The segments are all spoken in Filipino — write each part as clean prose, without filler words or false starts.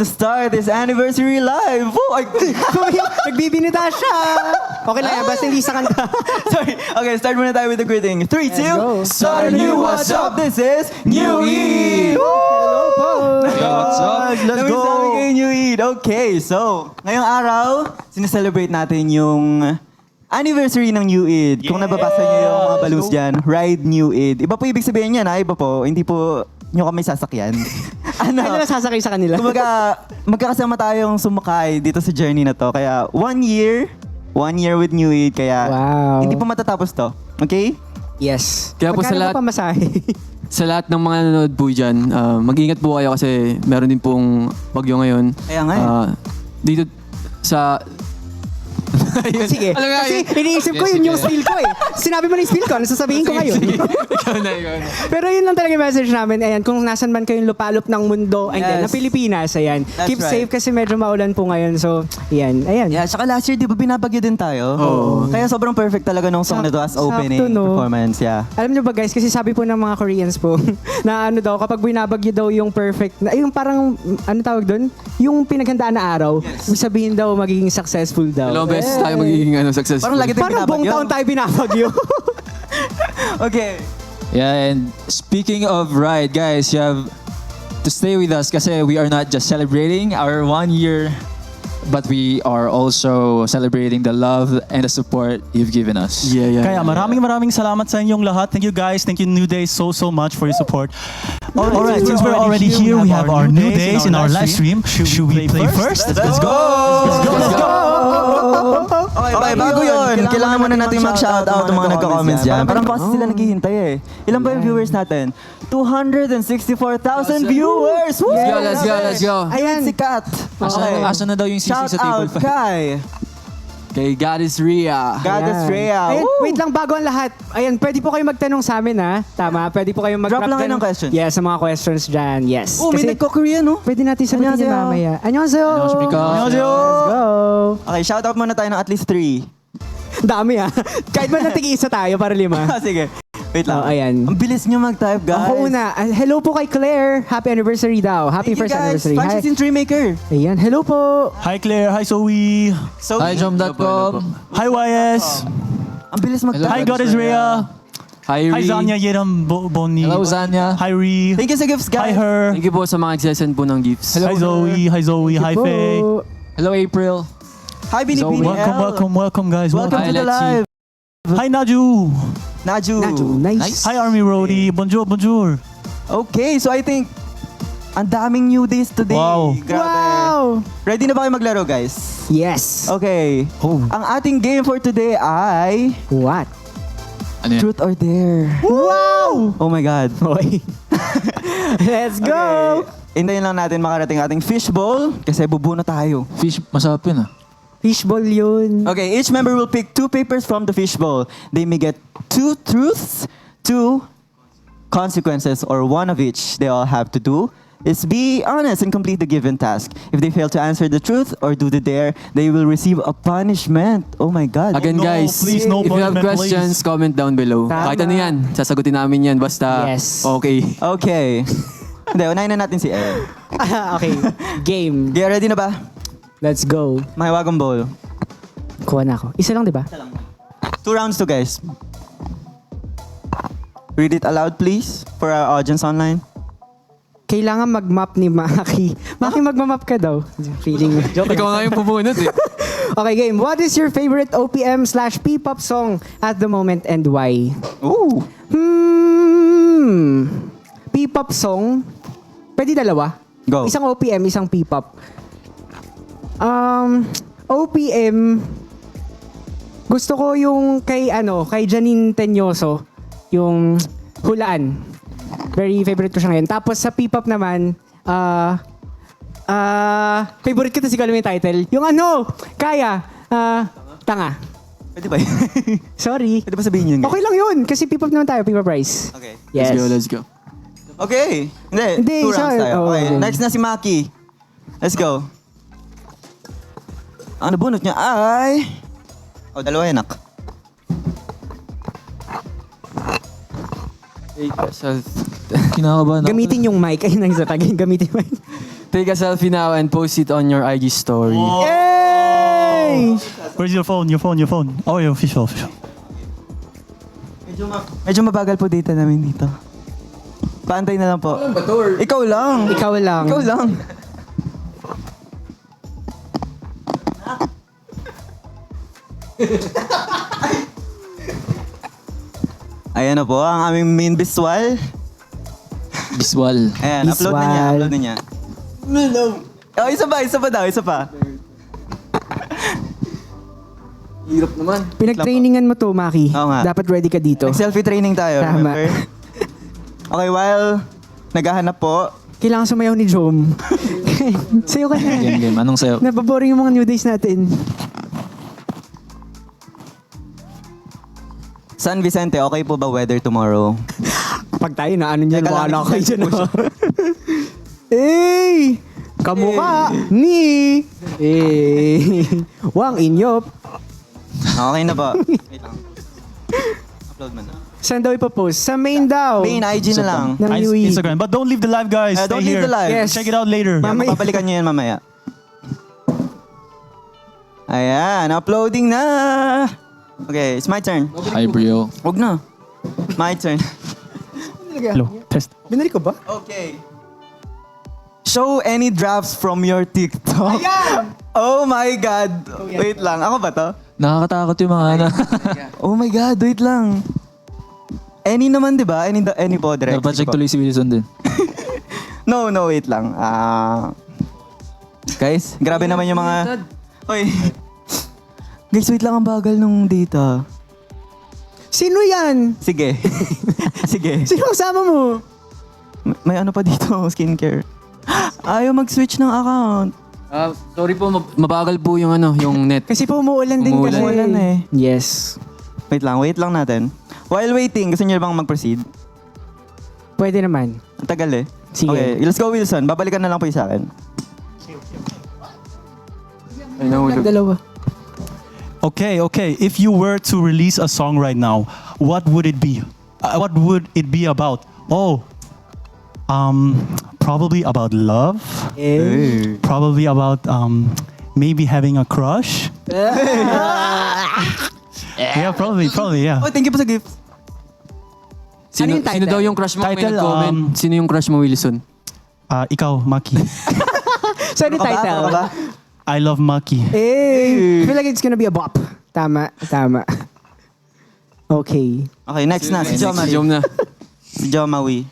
to start this anniversary live. Oh, Nagbibinita siya. Okay lang yan, basta hindi sa kanta. sorry. Okay, start muna tayo with the greeting. 3, 2, go. start a new what's up. This is New Eid. Hello po. What's up? Let's go. Kay New Eid. Okay, so ngayong araw, sineselebrate natin yung anniversary ng New Eid. Kung nababasa niyo yung mga balloons dyan, Ride New Eid. Iba po ibig sabihin yan, ha? Iba po. Hindi po nyo kami sasakyan. Ano nasasakay sa kanila? Kumbaga, magkakasama tayong sumakay dito sa journey na to. Kaya 1 year with New Eid. Kaya Wow. hindi po matatapos to. Okay? Yes. Kaya po sa Magkano lahat- pa pamasahe? Sa lahat ng mga nanonood po dyan, mag-ingat po kayo kasi meron din pong bagyo ngayon. Kaya nga eh. Dito sa... Ayun. Sige. Alam nga, Kasi yun. iniisip ko yun yung spiel ko eh. Sinabi mo na yung spiel ko, ano sasabihin ko ngayon? Ikaw na. Pero yun lang talaga yung message namin. Ayan, kung nasan man kayong lupalop ng mundo, ay Yes. na Pilipinas, ayan. That's Keep right. safe kasi medyo maulan po ngayon. So, ayan. Yeah, tsaka last year, di ba binabagyo din tayo? Oo. Kaya sobrang perfect talaga nung song na to as opening Sakto, no? performance. Yeah. Alam nyo ba guys, kasi sabi po ng mga Koreans po, na ano daw, kapag binabagyo daw yung perfect, yung parang, ano tawag doon? Yung pinaghandaan na araw, ibig sabihin daw magiging successful daw. Dalawang beses tayo magiging successful. Parang lagi tayong Parang buong binabagyo. taon tayo binabagyo. Okay. Yeah, and speaking of ride, guys, you have to stay with us kasi we are not just celebrating our 1 year, but we are also celebrating the love and the support you've given us. Yeah. Kaya maraming salamat sa inyong lahat. Thank you guys. Thank you New Days so much for your support. All right, since we're already here, we have our New Days in our live stream. Should we play first? Let's go. Let's go. Okay, bago yun, kailangan muna natin mag-shoutout ng mga nagka-comments dyan. Parang pa kasi sila naghihintay eh. Ilan ba yung viewers natin? 264,000 viewers! Woo! Let's go. Ayan. Sikat! Asa na daw yung sisi Shout sa table out 5? kay Kay Goddess Rhea. Goddess Rhea. Ayan, Woo! wait lang, bago ang lahat. Ayan, pwede po kayo magtanong sa amin ha. Tama, pwede po kayo mag-drop Drop lang kayo dyan. ng questions. Yes, sa mga questions dyan. Yes. Oh, may nagko-Korean no? pwede natin sagutin yan Annyeonghaseyo. mamaya. Annyeonghaseyo! Annyeonghaseyo. Let's go! Okay, shoutout muna tayo ng at least 3. Dami ha. Kahit ba natig-isa tayo para 5. Sige. Wait lang. Oh, ayan. Ang bilis nyo mag-type, guys. Ako una. Hello po kay Claire. Happy anniversary daw. Happy Thank you, first guys. anniversary. Hi. 516 Tree Maker. Ayan. Hello po. Hi Claire, hi Zoe, So, Hi, Jom.com. hi YS, ang bilis mag-type. hi Goddess Rhea, Hi, hi Rhea. Zanya Yeram Boni, Hello, Zanya. hi Ree, Thank you sa gifts, hi guys. her, Thank you po sa mga nagsasend po ng gifts. hi Zoe, hi Po. Faye. Hello, April. Hi, Binibini Welcome guys. Welcome Hi, to the let's see. live. Hi Naju, Naju. Nice. hi Army Roadie, bonjour. Okay, so I think ang daming new days today. Wow. Grabe. Wow. Ready na ba kayo maglaro, guys? Yes. Okay. Oh. Ang ating game for today ay What? Ano yan? Truth or Dare. Wow. Oh my God. Hoy. Let's go. Okay. Hintayin lang natin makarating ating fishbowl kasi bubuno tayo. Fish, masarap yun ah. Fishball yun. Okay, each member will pick 2 papers from the fishbowl. They may get 2 truths, 2 consequences, or one of each. They all have to do is be honest and complete the given task. If they fail to answer the truth or do the dare, they will receive a punishment. Oh my God. Again no, guys, please, no if you have punishment, questions, please. comment down below. Tama. Kahit ano yan, sasagutin namin yan. Basta Yes. okay. Okay. Hindi, unahin na natin si Elle. Okay. Game. Okay, ready na ba? Let's go. Mahiwagang bowl. Kuha na ako. Isa lang, di ba? 2 rounds to, guys. Read it aloud, please, for our audience online. Kailangan mag-map ni Maki. Maki, mag-map ka daw. Feeling. Joke Ikaw nga yung pumunod eh. Okay, game. What is your favorite OPM/P-pop song at the moment and why? Ooh. P-pop song? Pwede dalawa? Go. Isang OPM, isang P-pop. OPM, gusto ko yung kay Janine Teñoso, yung Hulaan. Very favorite ko siya ngayon. Tapos sa P-pop naman, favorite ko to, siguro yung title. Yung Tanga. Pwede ba yun? Sorry. Pwede ba sabihin yun? Okay lang yun, kasi P-pop naman tayo, P-pop Rice. Okay. Yes. Let's go. Okay. Hindi, Hindi, 2 rounds isa. tayo. Oh, Okay, okay. next na si Maki. Let's go. Ang nabunot niya ay... Oh, dalawa yan, nak. Kinakabahan ako. Gamitin yung mic. Ayun ang isa tagin. Gamitin yung mic. Take a selfie now and post it on your IG story. Hey! Where's your phone? Your phone. Oh, your official. Medyo mabagal po data namin dito. Paantay na lang po. Ikaw lang. Ikaw lang. Ikaw lang. Ayan na po, ang aming main visual. Visual. Ayan, upload na niya, upload na niya. Oh, isa pa daw, isa pa. Hirap naman. Pinag-trainingan mo to, Maki. Oo nga. Dapat ready ka dito. Selfie training tayo, Tama. remember? Okay, while naghahanap po, Kailangan sumayaw ni Jom. Sayo ka na. Game. Anong sayo? Nababoring yung mga new days natin. San Vicente, okay po ba weather tomorrow? Pag tayo na, ano niyan, Teka lang, wala kayo i-selfie dyan. mo siya. Eh! Kamukha ni... Eh! Wang Inyop. Okay na ba? Wait lang. Upload mo na. Saan daw ipopost? Sa main daw. Main IG na lang. Ng new week. Instagram. But don't leave the live, guys. Don't Stay leave here. the live. Yes. Check it out later. Mamaya. Mapapalikan nyo yan mamaya. Ayan, uploading na! Okay, it's my turn. Hi, bro. Huwag na. My turn. Hello. Test. Binali ko ba? Okay. Show any drafts from your TikTok. Ayan! Oh my God. Wait lang. Ako ba to? Nakakatakot yung mga ano. Oh my God, wait lang. Any naman, di ba? Any po, direct. Napacheck tuloy si Wilson din. No, wait lang. Guys, grabe naman yung mga... Oy. Guys, wait lang ang bagal nung data. Sino yan? Sige. Sige. Sino kasama mo? May ano pa dito, skincare. Ayaw mag-switch ng account. Sorry po, mabagal po yung yung net. Kasi po umuulan din Umuulan. kasi. Umuulan eh. Yes. Wait lang natin. While waiting, gusto niyo bang mag-proceed? Pwede naman. Ang tagal eh. Sige. Okay, let's go Wilson. Babalikan na lang po yung sa akin. Ay, nahulog. Dalawa. Okay. If you were to release a song right now, what would it be? What would it be about? Oh, probably about love. Eh. Probably about maybe having a crush. Yeah, probably, yeah. Oh, thank you po sa gift. Ano yung title? Sino daw yung crush mo? May Title, nag-comment. Sino yung crush mo, Wilson? Ikaw, Maki. So ano yung title? Ano ba? I love Maki. Eh. I feel like it's gonna be a bop. Tama. Okay. Okay, next na. Si Si Jomari. Jom na. Si Jomawi.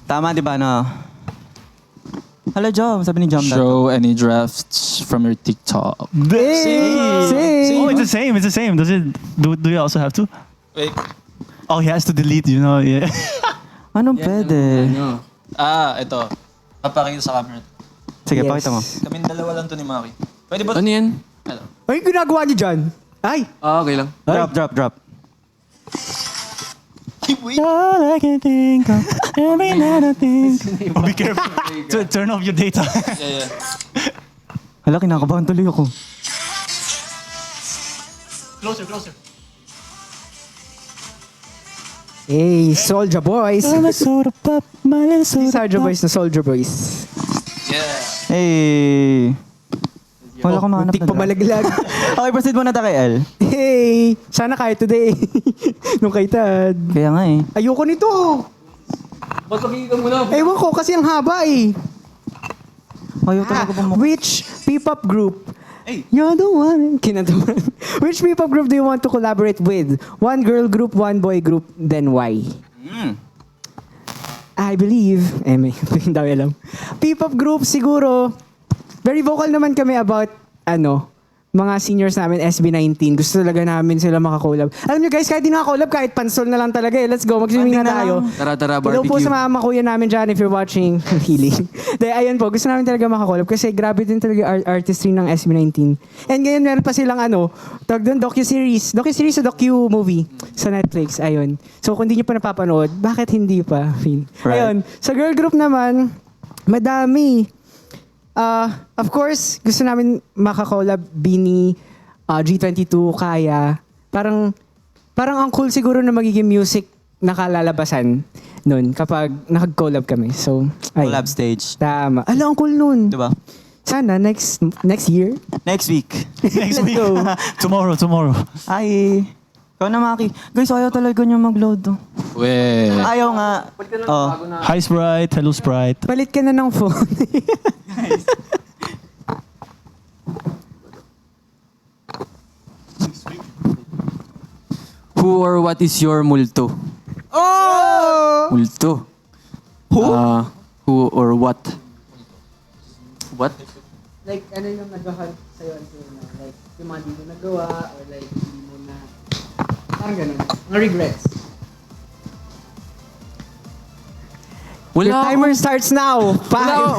Tama, di ba, no? Hello, Jom. Sabi ni Jom. Show any drafts from your TikTok. Same. Oh, it's the same. Does it? Do you also have to? Wait. Oh, he has to delete. Yeah. Anong pwede? Ito. Papakita sa camera. Sige, Yes. pakita mo. Kaming dalawa lang to ni Maki. Pwede ba? Ano yan? Ay, ginagawa niyo dyan? Ay! Okay lang. Drop. All I can think of every night I think. Oh, be careful. Turn off your data. Yeah. Hala, kinakabahan tuloy ako. Closer. Hey, Soulja Boys. I'm a soda pop, my little Si soda Soulja pop. Boys na Soulja Boys. Hey. Wala ko mahanap Muntik pa malaglag. Okay, proceed muna tayo kay El. Hey! Sana kaya today. Nung kay Tad. Kaya nga eh. Ayoko nito. Ba't pagigan mo na? Ewan ko kasi ang haba eh. Ayaw talaga ba mo? Which P-pop group? You're the one. Kinantaman. Which P-pop group do you want to collaborate with? One girl group, one boy group, then why? I believe, may hindi daw alam. P-pop group siguro, very vocal naman kami about, mga seniors namin, SB19. Gusto talaga namin sila makakolab. Alam nyo guys, kahit di nakakolab, kahit pansol na lang talaga eh. Let's go, mag-swimming na Banding na tayo. lang. Tara, Hello po barbecue. sa mga kuya namin dyan if you're watching. Healing. Ayun po, gusto namin talaga makakolab kasi grabe din talaga artistry ng SB19. And ngayon meron pa silang tawag doon, docu-series. Docu-series o docu-movie sa Netflix. Ayun. So kung di nyo pa napapanood, bakit hindi pa? Right. Ayun. Sa girl group naman, madami. Of course, gusto namin makakolab Bini, G22, Kaya. Parang ang cool siguro na magiging music nakalalabasan nun kapag nakag-collab kami. So, ay. Collab stage. Tama. Ala, ang cool nun. Diba? Sana next year. Next week. Next Let's week. go. Tomorrow. Ay. Ikaw na, Maki. Guys, ayaw talaga niya mag-load. Oh. Weh. Ayaw nga. Oh. Hi Sprite, hello Sprite. Palit ka na ng phone. Who or what is your multo? Oh! Multo. Who? Who or what? What? Like, ano yung nag-help sa'yo until now? Like, yung mga di mo nagawa or like, hindi mo na... Parang ganun. Mga regrets. Wala Your timer akong- starts now.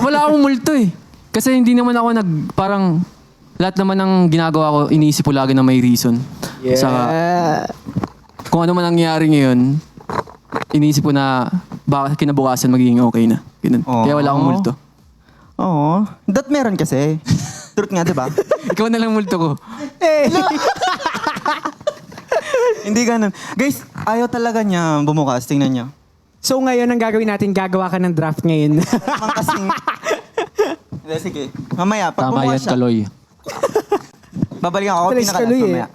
wala akong multo eh. Kasi hindi naman ako parang lahat naman ng ginagawa ko, iniisip ko lagi na may reason. Saka, kung ano man ang nangyari ngayon, iniisip ko na baka kinabukasan magiging okay na. Ganun. Oo. Kaya wala akong multo. Oo. That meron kasi. Truth nga, di ba? Ikaw na lang multo ko. Hindi ganun. Guys, ayaw talaga niya bumukas. Tingnan niyo. So ngayon, ang gagawin natin, gagawa ka ng draft ngayon. Naman kasing... Hindi, sige. Mamaya, pag Tama yan, bumukas siya, Kaloy. babalikan ako. Tulis Pinakalas Kaloy eh. mamaya.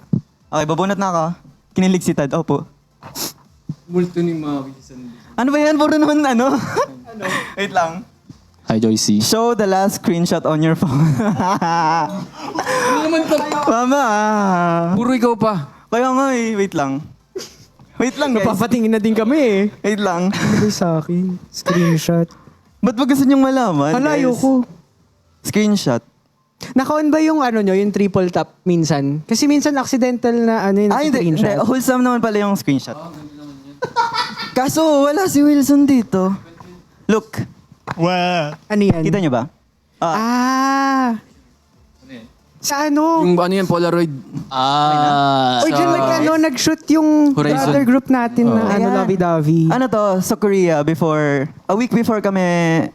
Okay, babunot na ako. Kinilig si Tad. Opo. Multo ni Maki. Ano ba yan? Puro naman ano? Wait lang. Hi, Joycey. Show the last screenshot on your phone. Mama. Puro ikaw pa. Kaya nga eh. Wait lang. Wait lang guys. Napapatingin na din kami eh. Wait lang. Ano ba sa akin? Screenshot. Ba't ba gusto niyong malaman? Ano, guys? ayoko. Screenshot. Naka-on ba yung ano nyo, yung triple tap minsan? Kasi minsan accidental na ano yung Ay, hindi. screenshot. Wholesome naman pala yung screenshot. Kaso, wala si Wilson dito. Look. Wow. Ano yan? Kita niyo ba? Ah! Sa ano? Yung ano yan, Polaroid. Uy, dyan nag-shoot yung Horizon. other group natin na ano, Ayan. lovey-dovey. Ano to, sa Korea, a week before kami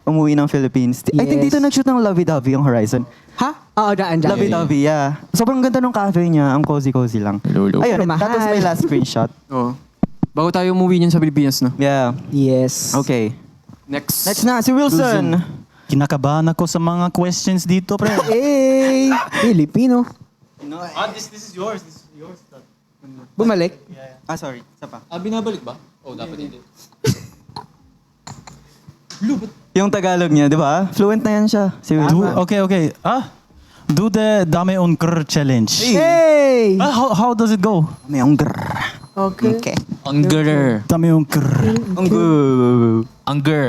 umuwi ng Philippines. I think Yes. dito nag-shoot ng lovey-dovey yung Horizon. Ha? Oo, daan. Lovey-dovey, yeah. Sobrang ganda ng cafe niya. Ang cozy-cozy lang. Lolo. Ayun, Pero that was mahal. my last screenshot. Oo. Bago tayo umuwi niyan sa Pilipinas, no? Yeah. Yes. Okay. Next. Next na, si Wilson. Kinakabahan ako sa mga questions dito, pre. Hey! Filipino. This is yours. Bumalik. Ah, sorry. Isa pa. binabalik ba? Oh, dapat hindi. Yung Tagalog niya, di ba? Fluent na yan siya. Si Wilson. Okay. Do the Dame on Grr challenge. Hey! How does it go? May ang grrr. Okay. Okay. Unger. Dame on Grr. Ang grrr. Unger.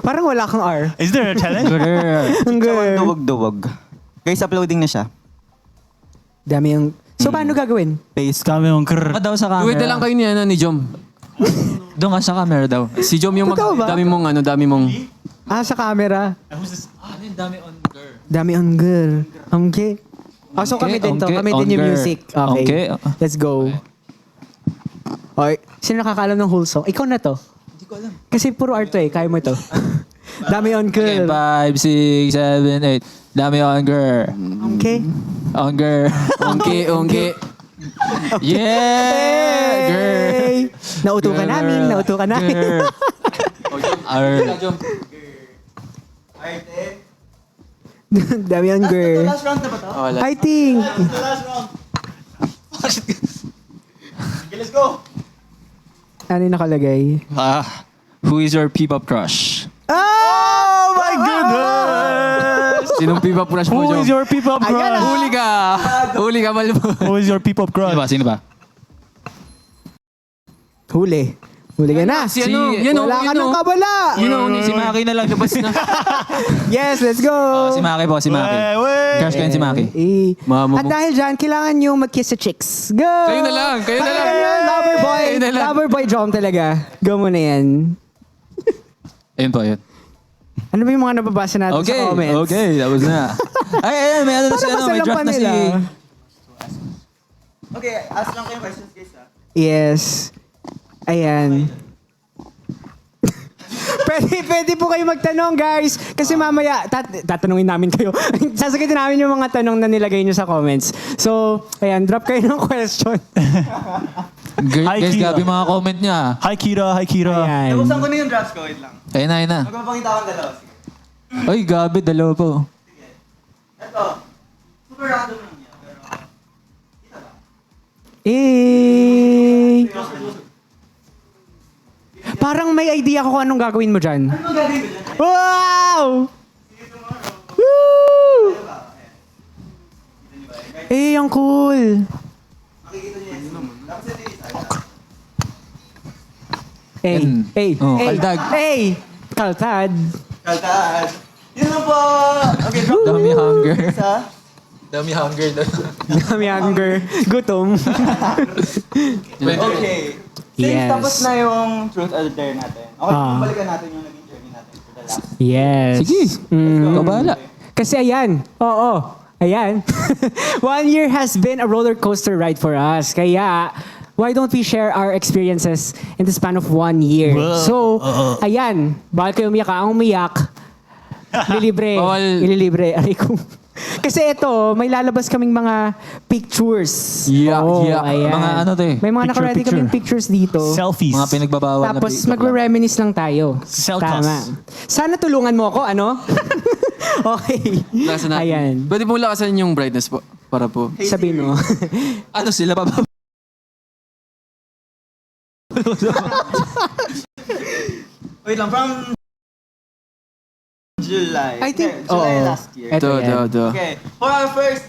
Parang wala kang R. Is there a challenge? Ang girl. Duwag-duwag. Guys, uploading na siya. Dami yung... So, paano gagawin? Paste. Dame on Grr. Daw sa camera. Wait na lang kayo ni, ano, ni Jom. Doon ka sa camera daw. Si Jom yung Totoo ba? dami mong Ah, sa camera. Ano yung dami unger? Dami ang girl. Okay. Oh, so kami din to. Okay, Kami din yung okay. music. Okay. Okay. Let's go. Okay. Sino nakakaalam ng whole song? Ikaw na to. Hindi ko alam. Kasi puro art to eh. Kaya mo ito. Dami on Okay, girl. 5, 6, 7, 8. Dami unger. Okay. Unger. ongke. Yeah! Girl. Hey! Nauto ka namin. Nauto ka namin. Girl. Ar. Dami on girl. Last round na ba to? I think. Let's go. Ano yung nakalagay? Who is your P-pop crush? Oh my Goodness. Sinong pipa crush mo, Who Jom? is your P-pop Ayan crush? Huli ka! Huli ka, Malmo. Who is your P-pop crush? Sino ba? Huli. Huli ka na. Si ano? Yan o. Wala ka ng kabala. Si Maki na lang. Labas na. Yes, let's go. Si Maki po, si Maki. Wait. Crush ko yun si Maki. Eh. Mama At mo. dahil dyan, kailangan nyo mag-kiss sa chicks. Go! Kayo na lang. Kayo na lang. Lover boy. Kayo na lang. Lover boy Jom talaga. Go mo na yan. Ayun po, yun. Ano ba yung mga nababasa natin Okay, sa comments? okay. Tapos na. Ay, ayun. May ano na Para si ano. May masalam draft pa na si... nila. Okay, ask lang kayo questions guys ha. Yes. Ayan. pwede po kayo magtanong, guys. Kasi mamaya, tatanungin namin kayo. Sasagutin namin yung mga tanong na nilagay nyo sa comments. So, ayan, drop kayo ng question. Hi, Guys, Kira. grabe mga comment niya. Hi, Kira. Hi, Kira. Ayan. Nabuksan ko na yung drafts ko, wait lang. Ayun na. Magpapakita akong dalawa. Sige. Ay, gabi, dalawa po. Ito. Super random lang yan. Pero, kita ba? Parang may idea ko kung anong gagawin mo dyan. Ano gagawin ko dyan? Wow! Woo! Ang cool. Oh, kaldag. Kaltad. Kaltaan. Yun lang po. Okay, drop Dami hunger. isa. Dami hunger doon. Dami hunger. Gutom. Okay. Since Yes. tapos na yung truth or dare natin. Okay, Ah. balikan natin yung naging journey natin for the last. Yes. Sige. Ikaw bahala. Kasi ayan. Oo. Ayan. 1 year has been a roller coaster ride for us. Kaya, why don't we share our experiences in the span of 1 year? Wow. So, ayan. Bawal kayo umiyak. Ang umiyak, lilibre. Bawal. Ililibre. Aray ko. Kasi ito, may lalabas kaming mga pictures. Yeah, yeah. Ayan. Mga ano to eh? May mga Picture, nakaready kaming pictures dito. Selfies. Mga pinagbabawal na Tapos picture lang. magre-reminisce lang tayo. Selcos. Tama. Sana tulungan mo ako, ano? Okay. Lakasan natin. Ayan. Pwede po lakasan yung brightness po. Para po. Sabihin mo. Ano sila bababa? Wait lang, from July. I think- July oo. last year. Ito yan. Ito. Okay, for our first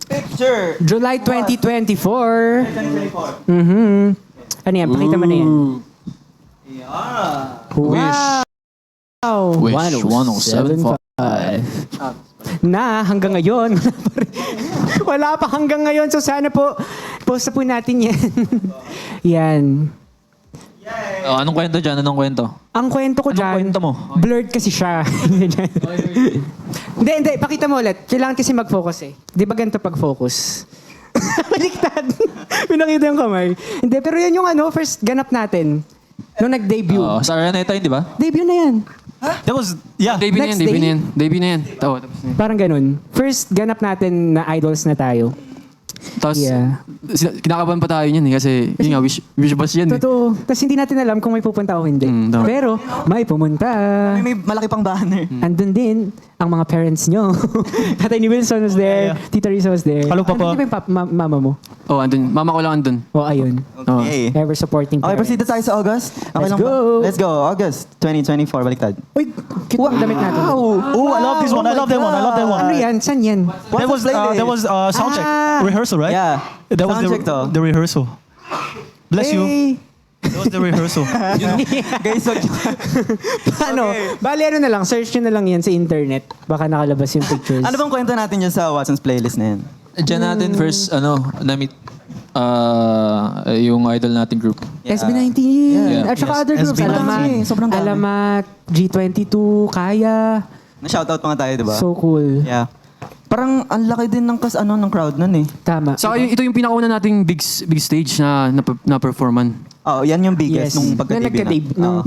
picture. July 2024. 2024. Ano yan? Pakita mo na yan. Yeah. Wow! Wish 1075. Na hanggang ngayon, wala pa hanggang ngayon. So sana po, post na po natin yan. Yan. Oh, anong kwento dyan? Anong kwento? Ang kwento ko Anong dyan, kwento mo? blurred kasi siya. Hindi, pakita mo ulit. Kailangan kasi mag-focus eh. Di ba ganito pag-focus? Baliktad. Pinakita yung kamay. Hindi, pero yan yung first ganap natin. Nung nag-debut. Oh, sa Araneta yun, di ba? Debut na yan. That was, yeah. Debut na yan, Next debut day. na yan. Debut na yan. Tapos na yan. Parang ganun. First ganap natin na idols na tayo. Tapos, Yeah. kinakabahan pa tayo niyan eh. Kasi, yun nga, wish bus yan eh. Totoo. Tapos hindi natin alam kung may pupunta o hindi. Tama. Pero may pumunta. May malaki pang banner. Andun din ang mga parents nyo. Tatay ni Wilson was there. Tita Risa was there. Hello, Papa. Andun din ba yung mama mo? Oh, andun. Mama ko lang andun. O, ayun. Okay. Ever supporting Okay, parents. proceed na tayo sa August. Okay Let's lang ba? go. Let's go. August 2024, baliktad. Uy, cute ang damit natin. Oh, I love this one. I love that one. I love that one. Ano yan? San yan? That was sound check. Ah. Rehearsal, right? Yeah. That was Sound check to. the rehearsal. Bless you. Hey. That was the rehearsal. Guys, wag Paano? Bali, ano na lang, search nyo na lang yan sa internet. Baka nakalabas yung pictures. Ano bang kwento natin dyan sa Watson's playlist na yan? Diyan natin first, na-meet yung idol nating group. SB19. Yeah. At saka Yes, other groups. SB19. Alamat, Sobrang dami. Alamat, G22, Kaya. Na-shoutout pa nga tayo, di ba? So cool. Yeah. Parang ang laki din ng ng crowd nun eh. Tama. Saka ito yung pinakauna nating big stage na performan. Oh, yan yung biggest nung pagka-debut na.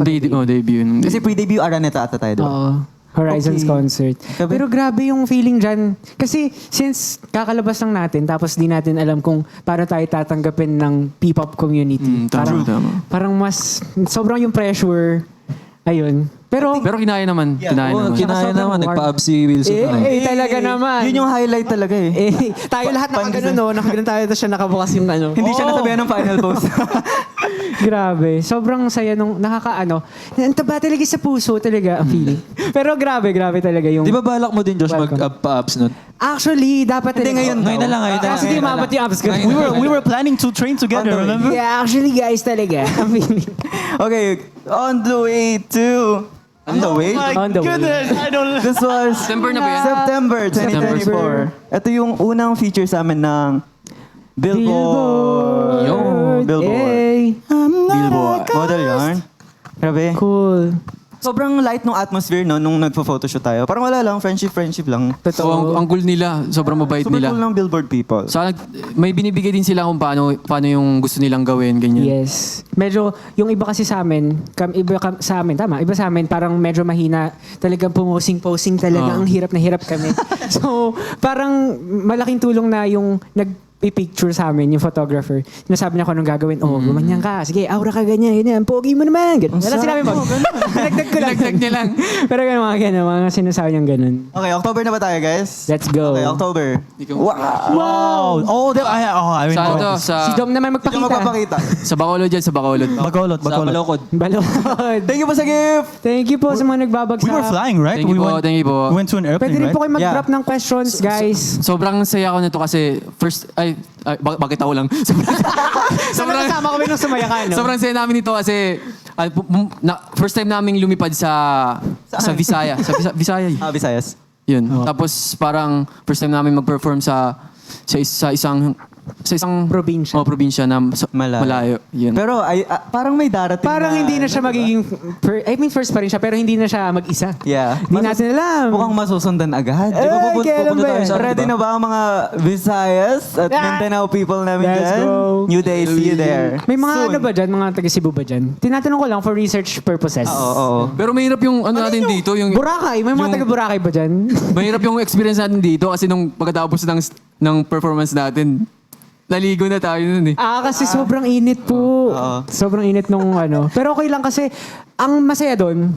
Debut. Kasi pre-debut Araneta ata tayo, di ba? Oo. Horizons Okay. concert. Grabe. Pero grabe yung feeling dyan. Kasi since kakalabas lang natin, tapos di natin alam kung paano tayo tatanggapin ng P-pop community. Tama, tama. Parang mas, sobrang yung pressure. Ayun. Pero, Pero kinaya naman. Kinaya Oo, naman. kinaya Sobrang naman. warm. Nagpa-up si Wilson. talaga naman. Yun yung highlight talaga eh. Tayo lahat nakaganon, no? Nakaganon tayo, tapos siya nakabukas yung ano. Hindi siya nasabihan ng final pose. Grabe. Sobrang saya nung nakakaano. Taba talaga sa puso talaga ang feeling. Pero grabe talaga yung... Di ba balak mo din, Josh, Welcome. mag-up-ups nun? Actually, dapat Hindi, ngayon Ngayon na lang, ngayon na lang. Kasi di umabat yung abs ko. we were planning to train together, On the way. remember? Yeah, actually guys talaga. Ang feeling. Okay, on the way to... On the way? On the way. Goodness, I don't. This was September na ba yan? September 2024. Ito yung unang feature sa amin ng Billboard. Billboard. Hey. Billboard. Model yarn. Grabe. Cool. Sobrang light nung atmosphere no, nung nagpo-photoshoot tayo. Parang wala lang, friendship lang. So, ang cool nila. Sobrang mabait Super nila. cool ng Billboard people. Saka may binibigay din sila kung paano yung gusto nilang gawin, ganyan. Yes. Medyo, yung iba kasi sa amin, sa amin, tama, iba sa amin, parang medyo mahina. Talagang posing talaga. Ang hirap na hirap kami. So, parang malaking tulong na yung i-picture sa amin, yung photographer. Sinasabi niya kung anong gagawin. Oh, gumanyan ka. Sige, aura ka ganyan. Pogi mo naman. Ganun. Wala sinabi mo. Dinagdag ko lang. Dinagdag niya lang. Pero ganun, mga sinasabi niyang ganun. Okay, October na ba tayo, guys? Let's go. Okay, October. Wow. Oh, I mean, Sa ito, Si sa, Dom naman Hindi ka magpakita. magpapakita. sa Bacolod yan, sa Bacolod. Bacolod, Sa Bacolod. Balokod. Balod. Thank you po sa gift! Thank you po sa mga nagbabagsak. We were flying, right? Thank you po, thank you po. We went to an airplane, Pwede rin right? po kayo mag-drop ng questions, guys. Sobrang saya ko nito kasi bakit ako lang? Sana kasama kami nung sumaya ka, no? Sobrang saya namin nito kasi first time namin lumipad sa Visaya. Visaya. Visayas. Yun. Tapos parang first time namin mag-perform sa isang Probinsya. probinsya na Malayo. malayo. Yun. Pero parang may darating Parang na, hindi na siya diba? magiging... first pa rin siya, pero hindi na siya mag-isa. Yeah. Hindi natin alam. Mukhang masusundan agad. Di ba kailan pupunta ba tayo yan? sa... Ready na ba ang mga Visayas at Mindanao people namin Let's dyan? go. New Day, see you there. May mga Soon. ano ba dyan? Mga taga-Cebu ba dyan? Tinatanong ko lang for research purposes. Oo. Pero mahirap yung natin dito. Yung Boracay? May mga yung- taga-Boracay ba dyan? mahirap yung experience natin dito kasi nung pagkatapos ng performance natin, naligo na tayo nun eh. Kasi sobrang init po. Sobrang init nung ano. Pero okay lang kasi ang masaya doon,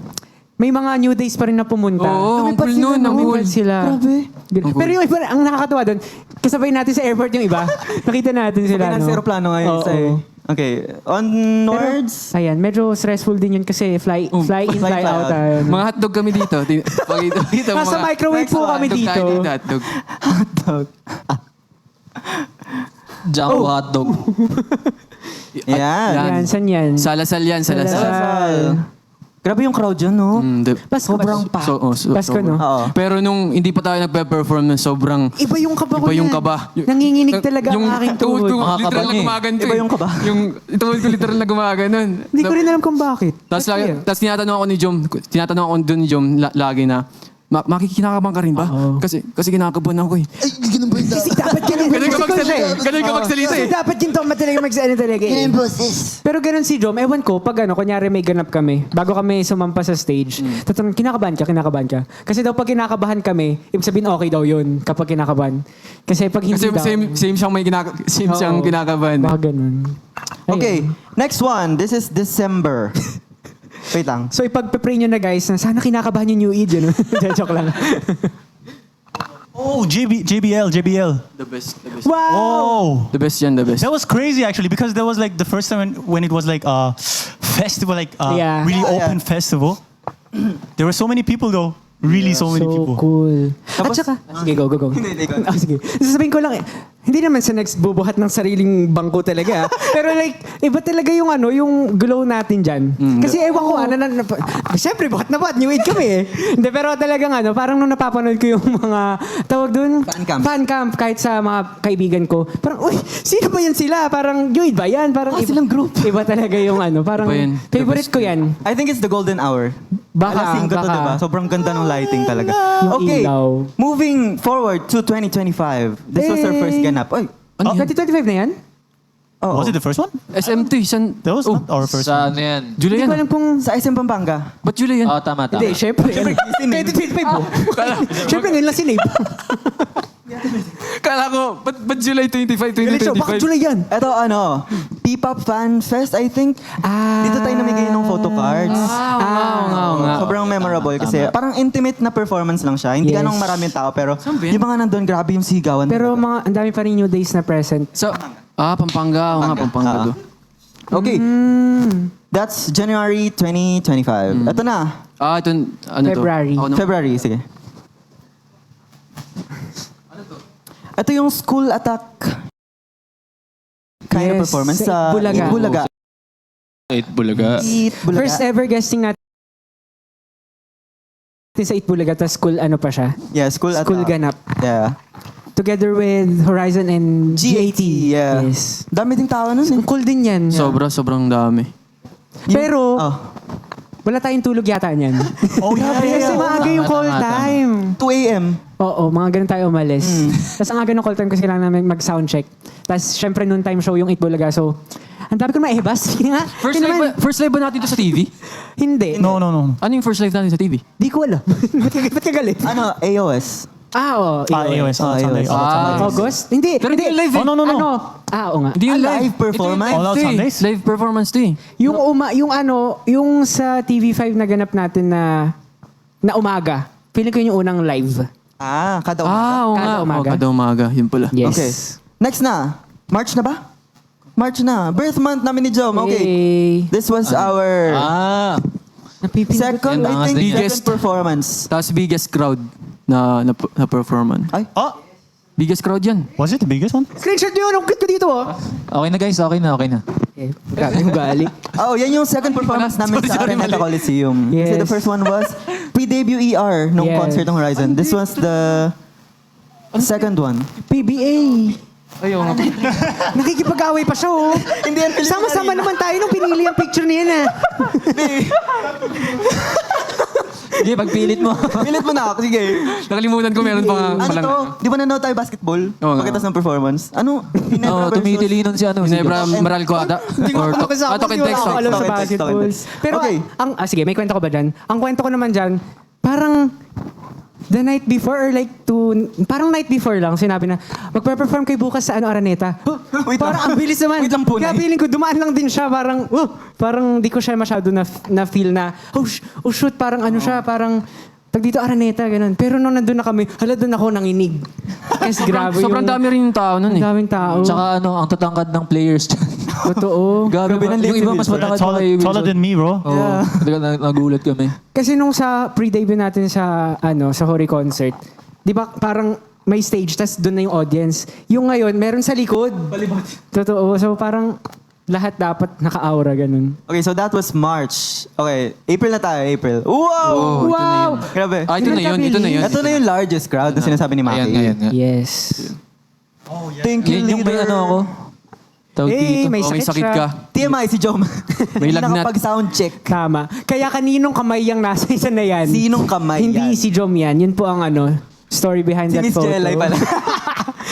may mga new days pa rin na pumunta. Oo, ang Lumipad cool sila, nun, ang lumipad cool. sila. Grabe. Ang cool. Pero yung iba, ang nakakatawa doon, kasabay natin sa airport yung iba. Nakita natin sila, Kaya no? nasa aeroplano ngayon. Oo. Say. Okay. Onwards. Ayan, medyo stressful din yun kasi fly in, Fly fly out. out. ayun. Mga hotdog kami dito. Dito, Nasa microwave po kami hotdog tayo dito. hotdog. Jumbo hotdog. Yan. Yan, saan yan? Salasal yan, salasal. Salasal. Grabe yung crowd dyan, no? Pasko, Sobrang Pasko, no? Oo. Pero nung hindi pa tayo nagpe-perform, sobrang Iba yung kaba ko iba yung yan. kaba. Nanginginig talaga ang aking tuhod. Literal na gumaganto. Iba yung kaba. Yung tuhod ko literal na gumaganon. Hindi ko rin alam kung bakit. Tapos Ba't kaya? tinatanong ako doon ni Jom lagi na, makikinakabahan ka rin ba? Kasi kinakabahan ako eh. Kasi dapat ganun. Ganun ka magsalita Kasi eh. dapat yun to talaga mag-ano talaga eh. Pero ganun si Jom, ewan ko, pag kunyari may ganap kami, bago kami sumampa sa stage, tatanong, kinakabahan ka? Kasi daw pag kinakabahan kami, ibig sabihin okay daw yun kapag kinakabahan. Kasi pag hindi Kasi daw, same siyang Oo. kinakabahan. baka ganun. Ayun. Okay. Next one. This is December. Wait lang. So ipagpe-pray nyo na guys na sana kinakabahan yung New Eid, yun. Joke lang. Oh, JBL. The best. Wow! Oh. The best yan, the best. That was crazy actually because that was like the first time when it was like a festival, like Yeah. really Yeah, open festival. There were so many people though. Really so many people. Cool. At saka, sige, go. Hindi, go. Sige. Sasabihin ko lang, hindi naman sa next bubuhat ng sariling bangko talaga. Pero like, iba talaga yung yung glow natin dyan. Kasi ewan ko, siyempre, buhat na buhat, New Age kami eh. Hindi, pero talagang parang nung napapanood ko yung mga, tawag dun? Fan camp, kahit sa mga kaibigan ko. Parang, uy, sino ba yan sila? Parang, New Age ba yan? Parang, silang group. Iba talaga yung parang, Iba yun. favorite ko yan. I think it's the golden hour. Baka, Alas 5 to, baka. diba? Sobrang ganda ng lighting talaga. Yung Okay, ilaw. moving forward to 2025. This was our first ganap. Oy, 2025 na yan? oh, Was it the first one? SMT, That was not our first Sa one. ano yan? July Hindi ko yan. alam kung... sa SM Pampanga. Ba't July yan? Tama. Hindi, syempre. Siyempre, 2025 po. Syempre, ngayon lang sinave. Kala ko, ba't July 25, Galit siya, bakit 2025? July yan? Ito P-Pop Fan Fest, I think. Dito tayo namigay ng photo cards. nga. Sobrang memorable kasi parang intimate na performance lang siya. Hindi Yes. ganong maraming tao pero Saan ba yan? yung mga nandun, grabe yung sigawan. Pero ang dami pa rin new days na present. So, Pampanga. Oo nga, Pampanga to. Okay. That's January 2025. Ito na. Ito, ano February. to? Ako na- February, sige. Ito yung school attack kind of Yes, performance sa sa Itbulaga. Itbulaga. Bulaga. Itbulaga. First ever guesting natin sa Itbulaga, tapos school pa siya? Yeah, school attack. School ganap. Yeah. Together with Horizon and GAT, yeah. Yes. Dami ding tao nun eh. Cool din yan. Sobrang dami. Pero, Oh, wala tayong tulog yata niyan. Oh yeah, Kasi maaga yung call Tama. time. 2 a.m. Oo, mga ganun tayo umalis. Tapos ang aga ng call time kasi kailangan namin mag-soundcheck. Tapos syempre noon time show yung Itbulaga. So, ang dami ko maihibas. Sige nga. First live ba natin ito sa TV? Hindi. No. Ano yung first live natin sa TV? Di ko alam. Ba't ka galit? Ano, AOS. AOS on Sunday. All Out Sundays. August? Hindi. Pero hindi. hindi live eh. Oh, no. Oo nga. Hindi yung live performance? All Out Ito eh. Sundays? Live performance to eh. Yung sa TV5 na ganap natin na umaga. Feeling ko yung unang live. Kada Oo Kada nga. umaga. Kada umaga. Yun pala. Yes. Okay. Next na. March na ba? March na. Birth month namin ni Jom. Okay. Yay. This was our Napipindot. second, Yan, I think, biggest. second performance. Tapos biggest crowd na performance. Oh, Biggest crowd yan. was it the biggest one? Screenshot nyo, ang cute ko dito Okay na guys, okay na. Grabe yung gali. Oh, yan yung second performance namin sa Araneta Coliseum. Kasi Yes. the first one was pre-debut ER nung Yes. concert ng Horizon. This was the second one. PBA. Ayun nga. Nakikipag-away pa siya, oh. Hindi yan, Philippine Sama-sama Arena. naman tayo nung pinili ang picture niya na. Sige, pagpilit mo. Pilit mo na ako. Sige. Nakalimutan ko meron pa nga Ano palang. to? Di ba nanood tayo basketball? Oo nga. Pagkatapos ng performance? Ano? Ginebra versus- Tumitili nun si ano. Ginebra Maral ko ata. Hindi ko alam kasi ako. Token Hindi text. wala ako alam sa Token text, basketball. token text. Pero, Okay. sige, may kwento ko ba dyan? Ang kwento ko naman dyan, parang the night before or like parang night before lang, sinabi na, magpe-perform kayo bukas sa Araneta. Wait Parang lang. ang bilis naman. Wait lang po, Kaya Nay. feeling ko, dumaan lang din siya, parang di ko siya masyado na feel na, oh shoot, parang ano siya, parang, pag dito Araneta, ganun. Pero nung nandun na kami, doon ako nanginig. Kasi grabe Sobrang dami rin yung tao nun Ang eh. daming tao. Tsaka ang tatangkad ng players dyan. Totoo. Gabi Grabe ba? ng Yung iba Wilson. mas matangkad pa kay Wilson. Taller than me, bro. Oo. Nagulat kami. Kasi nung sa pre-debut natin sa Hori concert, 'di ba parang may stage tas doon na yung audience. Yung ngayon meron sa likod. Totoo. So parang lahat dapat naka-aura ganun. Okay, so that was March. Okay, April na tayo, April. Wow! Oh, ito na Wow! yun. Grabe. Ito na yun. Ito na yun. Ito na yung largest crowd na sinasabi ni Maki. Ayan nga. Yes. Thank you, Yung may leader. ano ako. Tawag Eh, dito. may Oh, may sakit sakit siya. ka. TMI si Jom. May lagnat. Nakapag-sound check. Tama. Kaya kaninong kamay yung nasa isa na yan? Sinong kamay Hindi yan? si Jom yan. Yun po ang story behind Si that Miss photo. Jelay pala.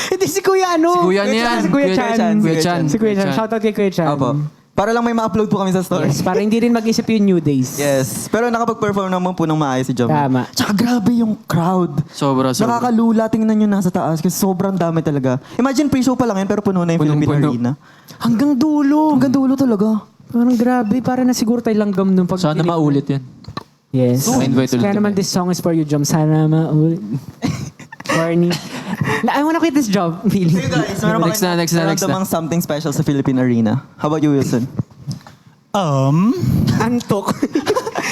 Hindi si Kuya Si Kuya niyan. Si Kuya Chan. Kuya Chan. Si Kuya Chan. Shoutout kay Kuya Chan. Opo. Para lang may ma-upload po kami sa story. Yes, para hindi rin mag-isip yung New Days. Yes. Pero nakapag-perform naman po ng maayos si Jom. Tama. Tsaka grabe yung crowd. Sobra. Nakakalula, tingnan nyo nasa taas kasi sobrang dami talaga. Imagine pre-show pa lang yun pero puno na yung Philippine Punong-puno. Arena. Hanggang dulo. Hanggang dulo talaga. Parang grabe. Para na siguro tayo langgam nung pag Sana maulit yan. Yes. Ma-invite ulit Kaya naman kami. this song is for you, Jom. Sana maulit. Corny. I wanna quit this job. Feeling. Next na. Naramdamang something special sa Philippine Arena. How about you, Wilson? Antok.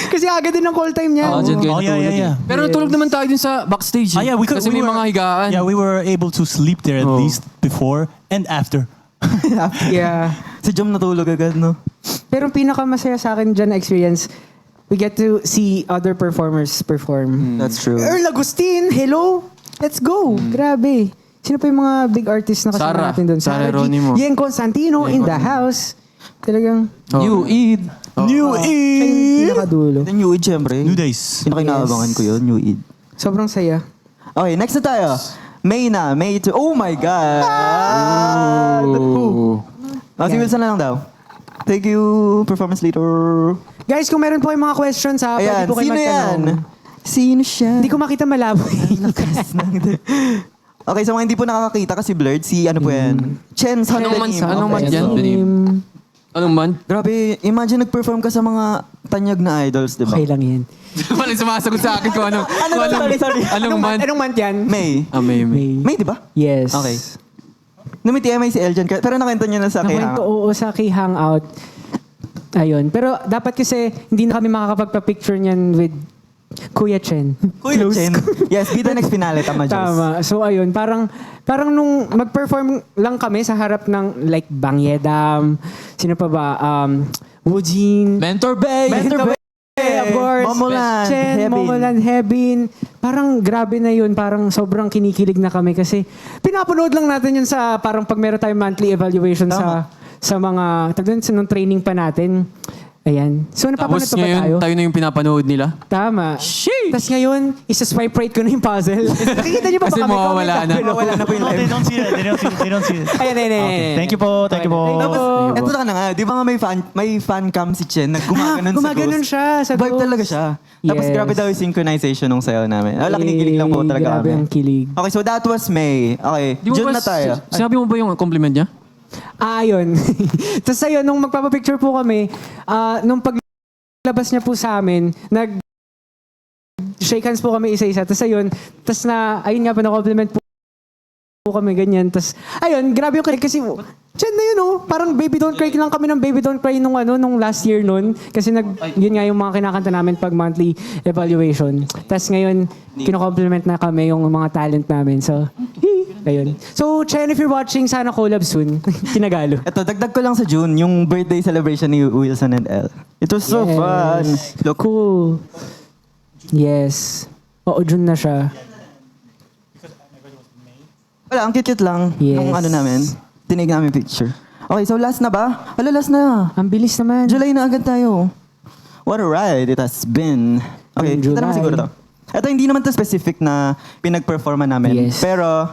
Kasi agad din ang call time niya. Oo, dyan kayo Oh, yeah. natulog eh. Pero natulog naman tayo din sa backstage. eh. Kasi may mga higaan. Yeah, we were able to sleep there at Oh. least before and after. Yeah. Si Jom natulog agad, no? Pero ang pinakamasaya sa akin dyan na experience, we get to see other performers perform. That's true. Earl Agustin, hello! Let's go! Grabe. Sino pa yung mga big artists na kasama Sarah. natin doon? Sarah G. Geronimo. Yen Constantino in the house. Talagang, Oh. New Eid. New siya yung Eid! pinakadulo. The New Eid, syempre. New Days. Pinakinaabangan ko yun, New Eid. Sobrang saya. Okay, next na tayo. May na, May 2. Oh my God! Si Wilson na lang daw. Thank you, performance leader. Guys, kung meron po kayong mga questions ha, Ayan, pwede po kayo sino yan? magtanong. Sino siya? Hindi ko makita malabo. Okay, sa mga hindi po nakakakita kasi blurred, si ano po yan? Chen San Anong month- Benim. anong month Okay. yan? Anong month? Grabe, imagine nag-perform ka sa mga tanyag na idols, di ba? Okay lang yan. Walang sumasagot sa akin kung anong... Sorry. Anong month? Anong month yan? May. May. May, di ba? Yes. Okay. Nung may TMI si Eljan, pero nakita niyo na sa kay Nakwento, oo, sa kay Hangout. Ayun. Pero dapat kasi hindi na kami makakapagpa-picture niyan with Kuya Chen. Kuya Chen. Yes, be the next finale, tama, Diyos. Tama. So ayun, parang nung mag-perform lang kami sa harap ng like Bang Yedam, sino pa ba? Wujin. Mentor Bay. Mentor Bay. Of course. Momoland, Chen, Hebin. Momoland, Hebin. Parang grabe na yun. Parang sobrang kinikilig na kami kasi pinapanood lang natin yun sa parang pag meron tayong monthly evaluation sa mga nung training pa natin. Ayan. So, napapanood Tapos pa ba tayo? ngayon, tayo na yung pinapanood nila. Tama. Sheesh! Tapos ngayon, isa-swipe right ko na yung puzzle. Nakikita niyo ba Kasi kami? mawawala Comment na. down below. Wala na po yung No, they live. don't see it. They don't see it. Ayan, ayan, ayan. Okay. Thank you po. Thank you po. Tapos, Thank you eto po. na nga, di ba nga may fan cam si Chen, naggumaganon sa Gumaganon ghost. siya sa Vibe ghost. talaga siya. Tapos Yes. grabe daw yung synchronization ng sayo namin. Wala, kinikilig lang po talaga Grabe kami. ang kilig. Okay, so that was May. Okay, Di mo June ba- na tayo. Sinabi mo ba yung compliment niya? Ayun. Tapos ayun, nung magpapapicture po kami, nung paglabas niya po sa amin, shake hands po kami isa-isa. Tapos ayun, ayun nga po, na-compliment po kami, ganyan. Tapos, ayun, grabe yung kilig kasi, Chen na yun, oh. Parang Baby Don't Cry lang kami ng Baby Don't Cry nung last year nun. Kasi yun nga yung mga kinakanta namin pag monthly evaluation. Tapos ngayon, kino-compliment na kami yung mga talent namin. So, ayun. So, Chen, if you're watching, sana collab soon. Kinagalo. Ito, dagdag ko lang sa June, yung birthday celebration ni Wilson and Elle. It was so Yes. fun. Look, Cool. Yes. Oo, June na siya. wala, ang cute lang. Yes. Nung namin, tinig namin picture. Okay, so last na ba? Wala, last na. Ang bilis naman. July na agad tayo. What a ride it has been. Okay, June, ito naman July. siguro to. Ito hindi naman to specific na pinag-performa namin. Yes. Pero,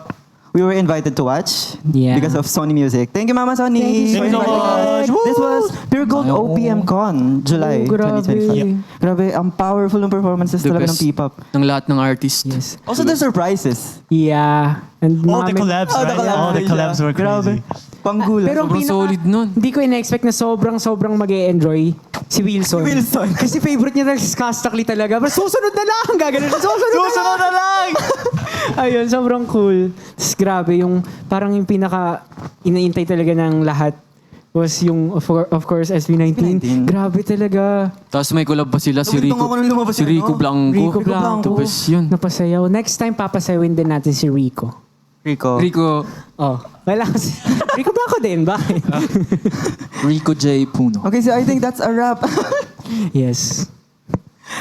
we were invited to watch Yeah. because of Sony Music. Thank you, Mama Sony. Thank you so for inviting much. us. This was Pure Gold OPM Con, July Oh, grabe. 2025. Grabe, ang powerful ng performances The talaga ng best P-pop. ng lahat ng artist. Yes. Also, the surprises. Yeah. And All the mga- collabs, Oh, the right? collabs All the din collabs siya. were crazy. Panggulat. Pero Sobrang solid nun. Hindi ko ina-expect na sobrang mag-e-enjoy si Wilson. Si Wilson. Kasi favorite niya talaga si Castakli talaga. Pero susunod na lang! Gaganon siya. Susunod na lang! Ayun, sobrang cool. Tapos grabe, yung parang yung pinaka inaintay talaga ng lahat was yung, of course, SB19. SB19. Grabe talaga. Tapos may collab pa sila, si Nabultong Rico. ako nung lumabas Si yun, Rico no? Blanco. Rico Blanco. Tapos yun. Napasayaw. Next time, papasayawin din natin si Rico. Rico Wala kasi. Rico Blanco din, bakit? Rico J. Puno. Okay, so I think that's a wrap. Yes.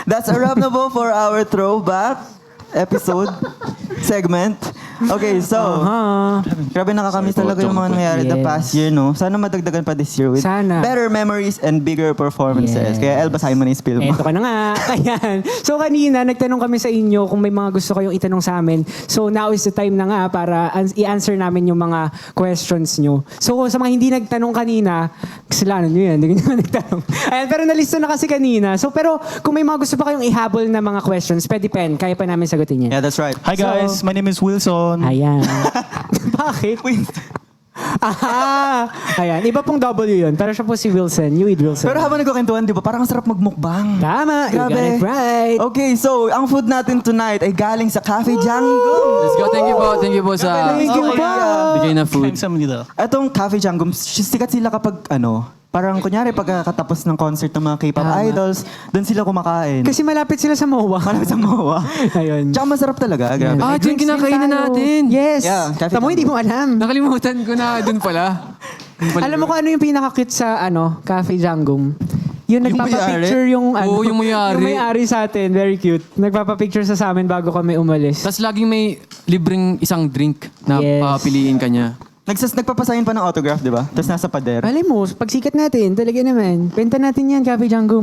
That's a wrap na po for our throwback episode segment. Okay, so, grabe nakakamiss talaga yung mga nangyayari the Yes. past year, no? Sana madagdagan pa this year with Sana. better memories and bigger performances. Yes. Kaya El, basahin mo na yung spill mo. Eto ka na nga. Ayan. So kanina, nagtanong kami sa inyo kung may mga gusto kayong itanong sa amin. So now is the time na nga para i-answer namin yung mga questions nyo. So sa mga hindi nagtanong kanina, kasalanan nyo yan. Hindi nyo nagtanong. Ayan, pero nalista na kasi kanina. So pero kung may mga gusto pa kayong ihabol na mga questions, pwede pen. Kaya pa namin sagutin yan. Yeah, that's right. Hi guys, my name is Wilson. Ayan. Bakit? Aha! Ayan. Iba pong W yun. Pero siya po si Wilson. You with Wilson. Pero habang nagkukwentuhan, di ba, parang ang sarap magmukbang. Tama. You got Grabe. it right. Okay, so, ang food natin tonight ay galing sa Cafe Django. Let's go. Thank you po sa Thank you po. bigay na food. 감사합니다. Itong Cafe Django, sikat sila kapag parang kunyari pagkatapos ng concert ng mga K-pop Tama. idols, doon sila kumakain. Kasi malapit sila sa MOA. Malapit sa MOA. Ayun. Tsaka masarap talaga, grabe. Ah, dyan Drinks din kinakainan tayo. natin. Yes. Yeah, Cafe Tamo, hindi mo alam. Nakalimutan ko na dun pala. Alam mo kung ano yung pinaka-cute sa Cafe Django? Yung nagpapapicture yung Oo, yung may-ari. Yung may-ari sa atin. Very cute. Nagpapapicture sa amin bago kami umalis. Tapos laging may libreng isang drink na Yes. papiliin ka niya. Nagpapasayin pa ng autograph, di ba? Tapos nasa pader. Alam mo, pagsikat natin, talaga naman. Benta natin yan, Cafe Django.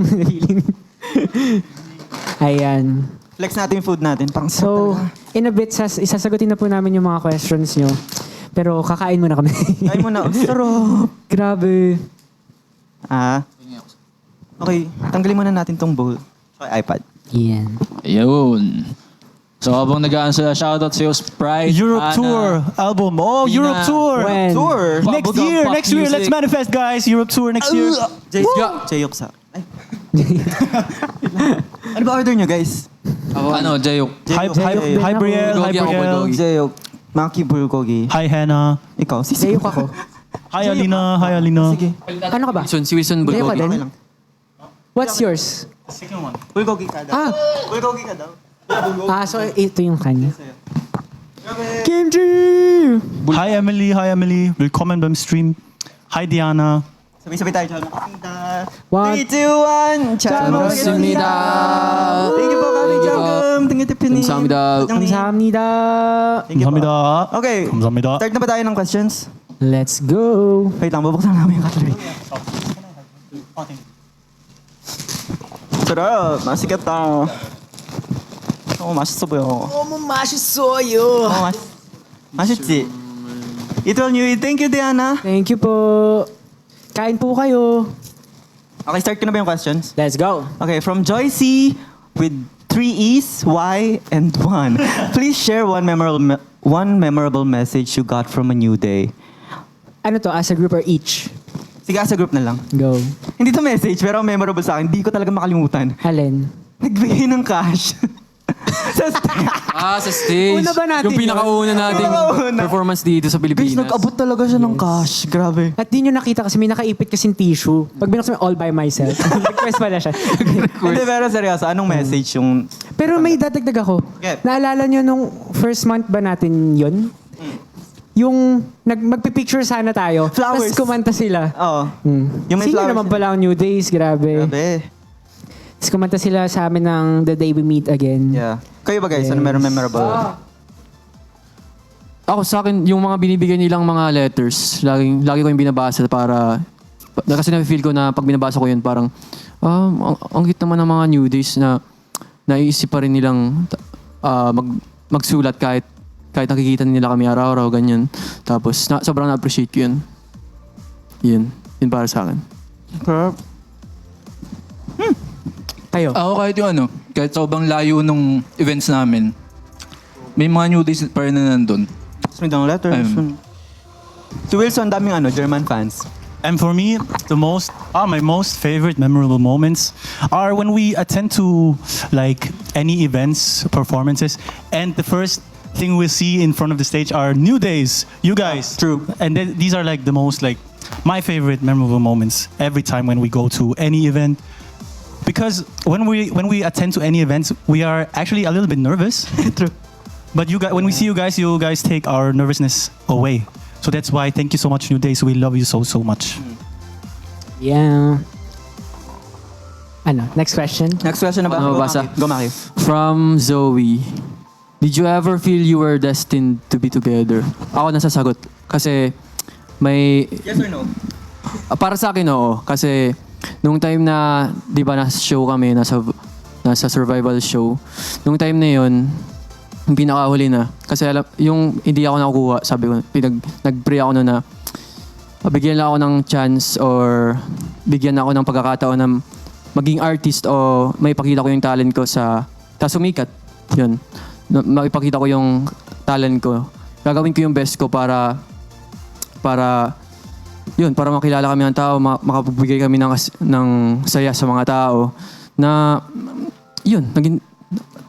Ayan. Flex natin yung food natin. Parang So, in a bit, isasagutin na po namin yung mga questions nyo. Pero kakain muna kami. Kain mo na. Sarap. Grabe. Okay, tanggalin muna natin tong bowl. Okay, iPad. Yan. Ayun. So habang nag-aanswer, shoutout sa'yo, Sprite. Europe Ana. Tour album. Oh, Ina. Europe Tour. When? Tour. Next Bubblegum year, pop next year. music. Let's manifest, guys. Europe Tour next year. Jayok sa. Ay. Ano ba order nyo, guys? Ano, Jayok. Hi, Jayok. hi, Brielle. Hi, Bulgogi ako, Brielle. Bulgogi. Jayok. Maki Bulgogi. Hi, Hannah. Ikaw, si Sayok ako. Hi, Alina. Hi, Alina. Sige. Ano ka ba? Si Wilson Jayok ka Bulgogi. din? Okay lang. What's yours? Bulgogi ka daw. Ah, Bulgogi ka daw. so ito yung kanya. Kimchi! Hi, Emily. Hi, Emily. Willkommen beim Stream. Hi, Diana. Sabi-sabi tayo. Chal makasida. One. 3, 2, 1. Chal makasida. Thank you po, Kami Thank you po. Jangum. Thank you, Tiffany. 감사합니다. 감사합니다. Thank you po. 감사합니다. Okay. 감사합니다. Start na ba tayo ng questions? Let's go. Wait lang, bubuksan namin yung cutlery. Sarap. Masikata. 맛있어요. 너무 맛있어요. 맛있지? It will you. Thank you, Diana. Thank you po. Kain po kayo. Okay, start ko na ba yung questions? Let's go. Okay, from Joycey with 3 E's, Y, and 1. Please share one memorable message you got from a new day. Ano to, as a group or each? Sige, sa group na lang. Go. Hindi to message, pero memorable sa akin. Hindi ko talaga makalimutan. Alin? Nagbigay ng cash. Sa Sa stage. Una ba natin Yung pinakauna nating Pinakauna. performance dito sa Guys, Pilipinas. nag-abot talaga siya ng cash. Grabe. At di nyo nakita kasi may nakaipit kasing tissue. Pag binuksan mo, all by myself. Request pala siya. Hindi, pero seryoso, anong message yung... Pero may dadagdag ako. Yeah. Naalala nyo nung first month ba natin yun? Yung magpipicture sana tayo. Flowers. Tapos kumanta sila. Oo. Hmm. Yung may Sino flowers. naman pala ang New Days, grabe. Grabe. Tapos kumanta sila sa amin ng The Day We Meet Again. Yeah. Kayo ba guys, ano meron memorable? Ako sa akin, yung mga binibigay nilang mga letters, lagi ko yung binabasa para... Kasi na-feel ko na pag binabasa ko yun, parang... ang cute naman ng mga New Days na naiisip pa rin nilang magsulat kahit nakikita nila kami araw-araw, ganyan. Tapos sobrang na-appreciate ko yun. Yun para sa akin. Kayo. Ako kahit sobrang layo nung events namin, may mga new days pa rin na nandun. May dang letters. Si Wilson, daming German fans. And for me, my most favorite memorable moments are when we attend to like any events, performances, and the first thing we see in front of the stage are New Days, you guys. True. And these are like the most like my favorite memorable moments every time when we go to any event. Because when we attend to any events, we are actually a little bit nervous. True. But when we see you guys take our nervousness away. So that's why thank you so much, New Days. We love you so much. Yeah. Next question? Next question na ba? Ano mabasa? Go, Maki. From Zoe. Did you ever feel you were destined to be together? Ako nasasagot. Kasi may... Yes or no? Para sa akin, oo. Kasi nung time na, di ba, nasa show kami, nasa survival show. Nung time na yun, yung pinakahuli na. Kasi yung hindi ako nakukuha, sabi ko, nag-pray ako na bigyan lang ako ng chance or bigyan ako ng pagkakataon na maging artist o may pakita ko yung talent ko sa sumikat. Yun. Makipakita ko yung talent ko. Gagawin ko yung best ko para makilala kami ng tao, makapagbigay kami ng saya sa mga tao.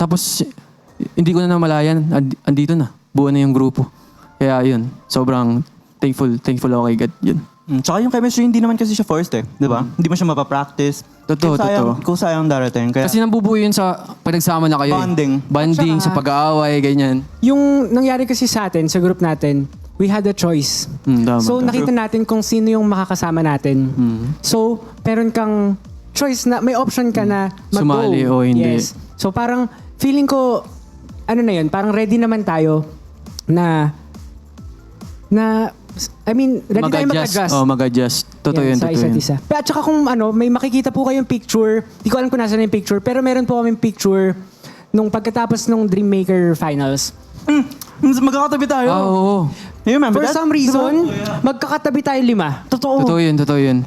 Tapos, hindi ko na namalayan, andito na. Buo na yung grupo. Kaya yun, sobrang thankful ako kay God. Yun. Tsaka yung chemistry, hindi naman kasi siya forced eh. Di ba? Hindi mo siya mapapractice. Totoo. Kung sayang darating. Kaya, Kasi nabubuo yun sa pinagsama na kayo. Bonding. Bonding, sa pag-aaway, ganyan. Yung nangyari kasi sa atin, sa group natin, we had a choice. Tama. So nakita natin kung sino yung makakasama natin. So, meron kang choice na, may option ka na mag-go. Sumali o hindi. Yes. So parang, feeling ko, parang ready naman tayo ready tayo mag-adjust. Mag-adjust. Totoo yun, sa totoo isa't yun. isa. At saka kung may makikita po kayong picture, di ko alam kung nasa na yung picture, pero meron po kaming picture nung pagkatapos nung Dreammaker Finals. magkakatabi tayo. Oo. You remember For that? some reason, magkakatabi tayo 5. Totoo yun.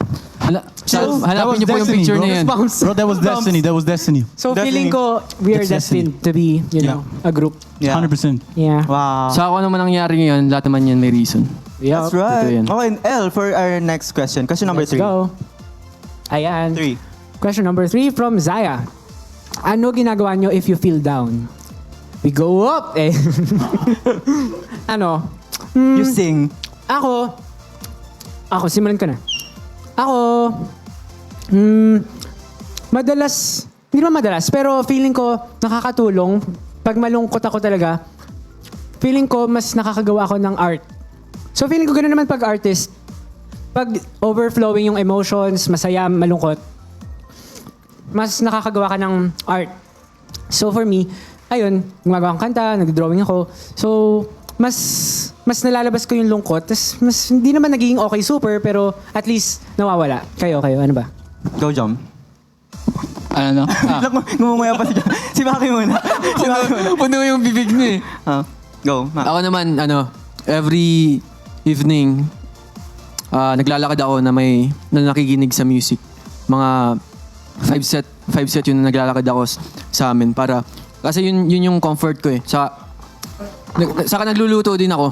Hanapin niyo po yung picture na yan. Bro, that was destiny. That was destiny. So Definitely. feeling ko, we are That's destined to be, a group. Yeah. 100%. Yeah. Wow. Sa ako naman nangyari ngayon, lahat naman yan may reason. That's Totoo right. yan. Okay, L for our next question. Question number Let's 3. go. Ayan. 3. Question number 3 from Zaya. Ano ginagawa nyo if you feel down? We go up eh. You sing. Ako, simulan ko na. Ako, madalas, hindi naman madalas, pero feeling ko nakakatulong. Pag malungkot ako talaga, feeling ko mas nakakagawa ako ng art. So feeling ko ganoon naman pag artist. Pag overflowing yung emotions, masaya, malungkot, mas nakakagawa ka ng art. So for me, ayun, gumagawa akong kanta, nag-drawing ako. So, mas nalalabas ko yung lungkot. Tas mas hindi naman nagiging okay super, pero at least nawawala. Kayo, ano ba? Go, Jom. Ano? Ngumungaya pa si Maki muna. Si Maki muna. Puno yung bibig niya eh. Go, Ma. Ako naman, every evening, naglalakad ako na nakikinig sa music. Mga 5 set yun na naglalakad ako sa amin para, kasi yun yung comfort ko eh. Saka nagluluto din ako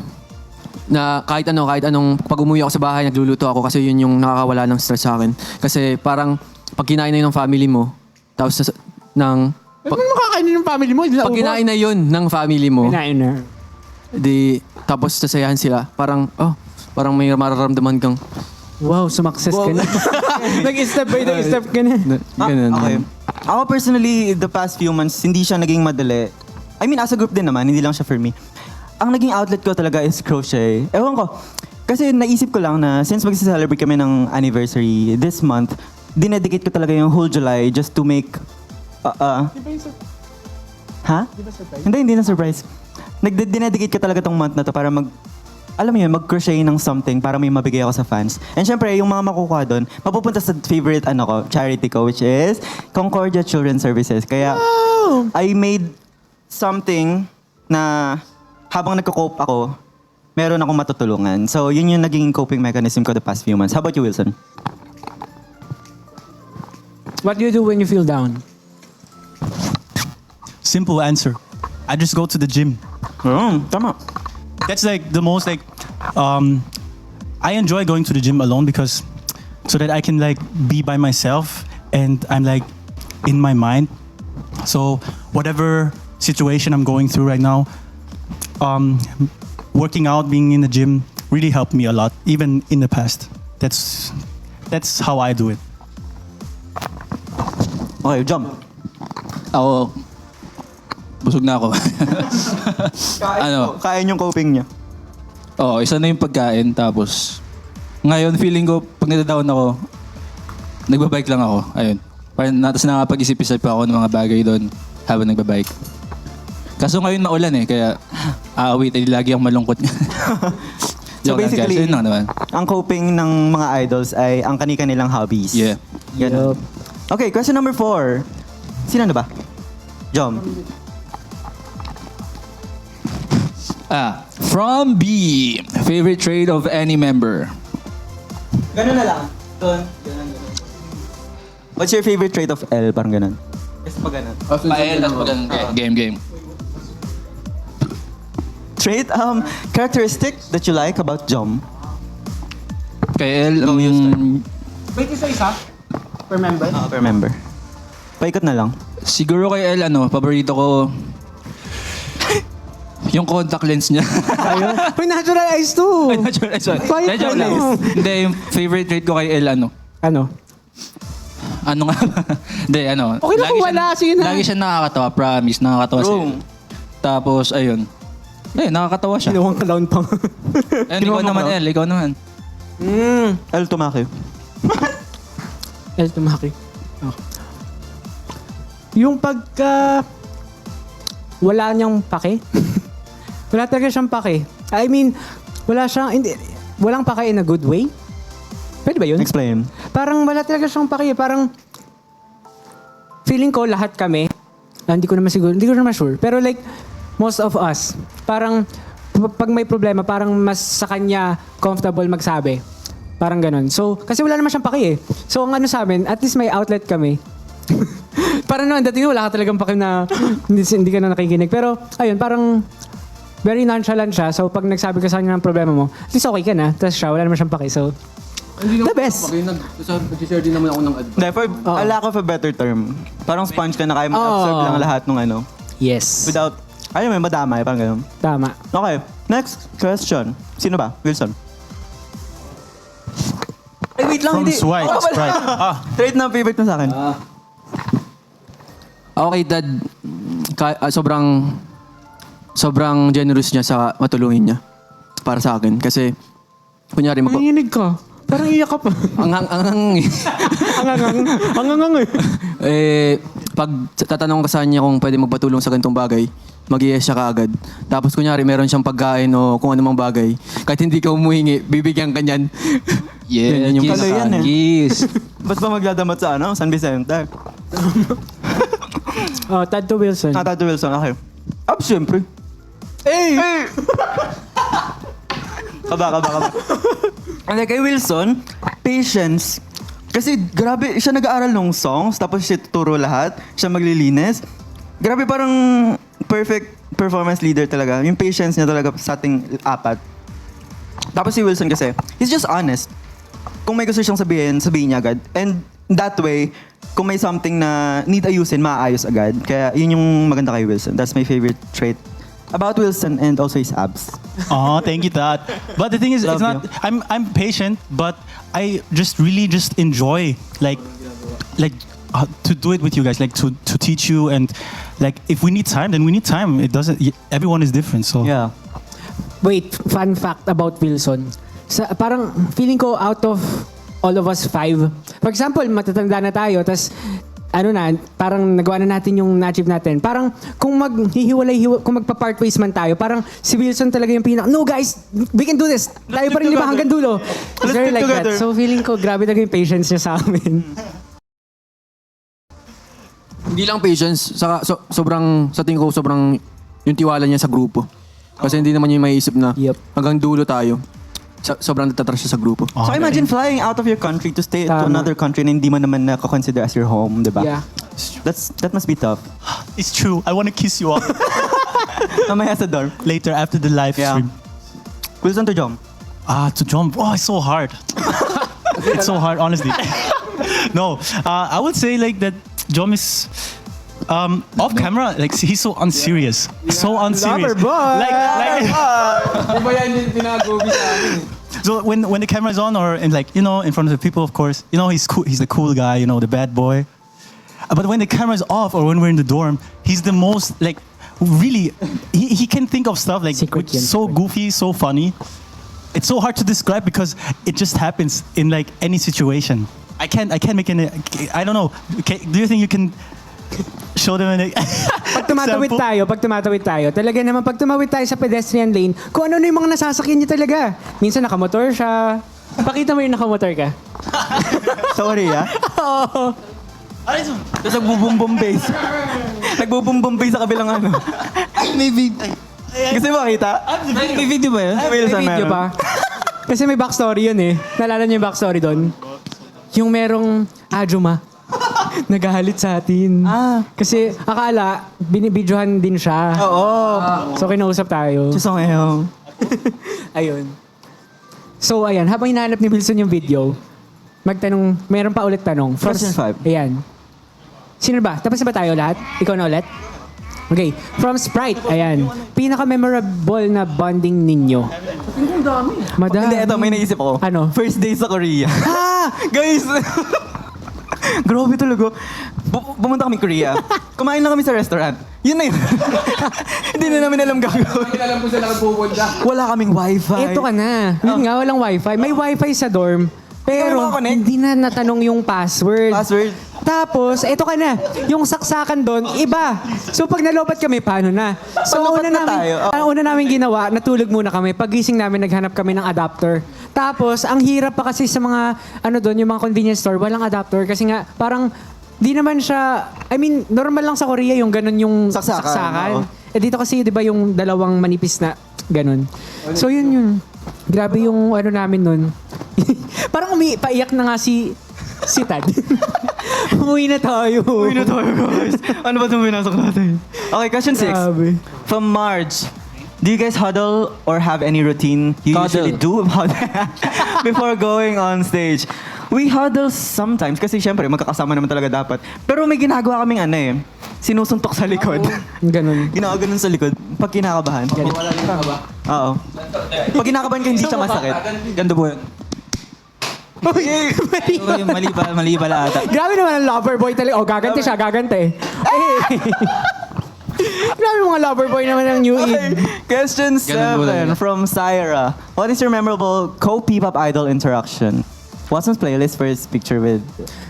na kahit anong pag umuwi ako sa bahay, nagluluto ako kasi yun yung nakakawala ng stress sa akin. Kasi parang pag kinain na yun ng family mo, tapos Ano makakainin ng family mo? pag kinain na yun ng family mo, Kinain na. tapos sasayahan sila, parang may mararamdaman kang, Wow, sumakses ka na. Nag-step by step ka na. ganun. Okay. Ako personally, the past few months, hindi siya naging madali. I mean, as a group din naman, hindi lang siya for me. Ang naging outlet ko talaga is crochet. Ewan ko. Kasi naisip ko lang na since mag-celebrate kami ng anniversary this month, dinedicate ko talaga yung whole July just to make... Ha? Hindi na surprise. Dinedicate ko talaga tong month na to para alam mo yun, mag-crochet ng something para may mabigay ako sa fans. And syempre, yung mga makukuha doon, mapupunta sa favorite charity ko, which is Concordia Children's Services. Kaya, I made something na habang nagko-cope ako, meron akong matutulungan. So, yun yung naging coping mechanism ko the past few months. How about you, Wilson? What do you do when you feel down? Simple answer. I just go to the gym. Tama. That's like the most I enjoy going to the gym alone because so that I can like be by myself and I'm like in my mind. So whatever situation I'm going through right now, working out, being in the gym really helped me a lot, even in the past. That's how I do it. Okay, jump. Ako, busog na ako. Kain yung coping niya. Oo, isa na yung pagkain. Tapos, ngayon, feeling ko, pag nadadown ako, nagbabike lang ako. Ayun. Tapos nakapag-isip-isip ako ng mga bagay doon habang nagbabike. Kaso ngayon maulan eh, kaya lagi akong malungkot. So basically, yun lang naman. ang coping ng mga idols ay ang kani-kanilang hobbies. Yeah. Ganun. Okay, question number 4. Sino na ba? Jom. From B, favorite trait of any member. Ganun na lang. Doon. Ganun. What's your favorite trait of L? Parang ganun. Yes, pa ganun. Game. Trait, characteristic that you like about Jom? Kay L, Wait, isa-isa? Per member? Per member. Paikot na lang. siguro kay L, paborito ko yung contact lens niya. Ayun. Uy, natural eyes too. Quiet Joke lang. lang. Hindi, yung favorite trait ko kay L, Ano? Ano nga ba? Hindi, Okay lang kung wala, sige na. Lagi siya nakakatawa, promise. Nakakatawa siya. Bro. Tapos, ayun. Nakakatawa siya. Ginawang clown pang. Ikaw naman, L. Ikaw naman. L tumaki. El Tumaki. Oh. Yung pagka... wala niyang pake. Wala talaga siyang pake. I mean, walang pake in a good way. Pwede ba yun? Explain. Parang wala talaga siyang pake. Parang, feeling ko lahat kami, hindi ko naman sure. Pero like, most of us, parang, pag may problema, parang mas sa kanya comfortable magsabi. Parang ganun. So, kasi wala naman siyang pake eh. So, ang ano sa amin, at least may outlet kami. Parang naman, dating wala ka talagang pake na hindi ka na nakikinig. Pero, ayun, parang very nonchalant siya. So, pag nagsabi ka sa kanya ng problema mo, at least okay ka na. Tapos siya, wala naman siyang pake. So, the best. Nag-share din naman ako ng advice. For a lack of a better term, parang sponge ka na kaya mag-absorb lang lahat ng Yes. without, madamay, parang ganun. Tama. Okay, next question. Sino ba? Wilson. Ay, wait lang, From hindi. Sprite. Trait na favorite mo sa akin. Ako kay Dad, sobrang generous niya sa matulungin niya para sa akin. Kasi, kunyari, Nanginig ka. Parang iyak ka pa. Angangang eh. pag tatanong ka sa kanya kung pwede magpatulong sa ganitong bagay, mag-yes siya kaagad. Tapos kunyari, meron siyang pagkain o kung anumang bagay. Kahit hindi ka umuhingi, bibigyan ka niyan. Yeah, Yan yung Kaloy yan eh. Yes. Ba't ba magdadamot sa San Vicente? Oh, Tad to Wilson. Tato Wilson, okay. Siyempre. Hey! Kaba. And kay Wilson, patience. Kasi grabe, siya nag-aaral ng songs, tapos siya tuturo lahat, siya maglilinis. Grabe, parang perfect performance leader talaga. Yung patience niya talaga sa ating apat. Tapos si Wilson kasi, he's just honest. Kung may gusto siyang sabihin niya agad. And that way, kung may something na need ayusin, maayos agad. Kaya yun yung maganda kay Wilson. That's my favorite trait about Wilson and also his abs. Oh, thank you, Tat. But the thing is, Love it's not. I'm patient, but I really enjoy like to do it with you guys, like to teach you, and like if we need time, then we need time. It doesn't. Everyone is different, so Yeah. Wait, fun fact about Wilson. Parang feeling ko out of all of us 5. For example, matatanda na tayo, tas parang nagawa na natin yung na-achieve natin. Parang kung kung magpa-part ways man tayo, parang si Wilson talaga yung no guys, we can do this. Tayo pa rin 5 hanggang dulo. Let's Very stick like together. that. So feeling ko, grabe talaga yung patience niya sa amin. Hindi lang patience, saka sobrang, sa tingin ko, sobrang yung tiwala niya sa grupo. Kasi hindi naman niya maiisip na Yep. hanggang dulo tayo. Sobrang natatrust siya sa grupo. Oh, So imagine flying out of your country to stay to Tama. another country na hindi mo naman consider as your home, di ba? Yeah. That must be tough. it's true. I want to kiss you all Mamaya sa dorm. later after the live Yeah. stream. Wilson to jump. To jump. Oh, it's so hard. It's so hard, honestly. No, I would say like that. Jom is off camera. Like he's so unserious. So unserious. Lover boy. Like Diba yan yung pinagobi sa amin? so when the camera is on or in in front of the people, of course, he's cool. He's the cool guy. The bad boy. But when the camera is off or when we're in the dorm, he's the most like really. He can think of stuff like Secret which is so goofy, so funny. It's so hard to describe because it just happens in like any situation. I can't make any. I don't know. Do you think you can show them an Pag tumatawid tayo, talaga naman pag tumawid tayo sa pedestrian lane, kung ano yung mga nasasakyan niya talaga. Minsan nakamotor siya. Pakita mo yung nakamotor ka. Sorry, ah. Oo. Tapos nagbubum-bum bass. Nagbubum-bum bass sa kabilang ano. Maybe, Gusto mo makita? may video ba yun? Wilson, May video meron. pa. Kasi may backstory yun eh. Naalala niyo yung backstory doon? Yung merong Ajuma. Nagahalit sa atin. Kasi akala, binibidyohan din siya. Oo. So kinausap tayo. Just ngayon. Ayun. So ayan, habang hinahanap ni Wilson yung video, mayroon pa ulit tanong. Question 5. Ayan. Sino ba? Tapos na ba tayo lahat? Ikaw na ulit? Okay. From Sprite, ayan. Pinaka-memorable na bonding ninyo. Madami. Hindi, eto, may naisip ako. Ano? First day sa Korea. Guys! Grabe talaga. Pumunta kami Korea. Kumain lang kami sa restaurant. Yun na yun. Hindi na namin alam gagawin. Hindi alam ko saan nakapupunta. Wala kaming wifi. Eto ka na. Yun nga, walang wifi. May wifi sa dorm. Pero makakonect. hindi na natanong yung password. Password. Tapos, eto ka na. Yung saksakan doon, iba. So pag nalobat kami, paano na? So Pag lobat na tayo, ang una namin ginawa, natulog muna kami. Pagising namin, naghanap kami ng adapter. Tapos, ang hirap pa kasi sa mga, yung mga convenience store, walang adapter. Kasi nga, parang, di naman siya, normal lang sa Korea yung ganun yung Saksakan, oo. Eh dito kasi, di ba, yung dalawang manipis na ganun. So yun. Grabe yung namin nun. Parang paiyak na nga si Tad. Umuwi na tayo. Uy na tayo, guys. Ano ba itong binasok natin? Okay, question 6. Grabe. From Marge. Do you guys huddle or have any routine you Cuddle. usually do before going on stage? We huddle sometimes kasi syempre magkakasama naman talaga dapat. Pero may ginagawa kaming sinusuntok sa likod. Ganun. Ginagawa sa likod pag kinakabahan. Oo. Pag kinakabahan ka hindi siya masakit. Ganda po yun. Mali pala ata. Grabe naman ang lover boy talaga. Oh, gagante siya, gagante. Grabe mga lover boy naman ng New Eve. Question Ganun po 7 talaga. from Syra. What is your memorable co-P-pop idol interaction? Watson's playlist for his picture with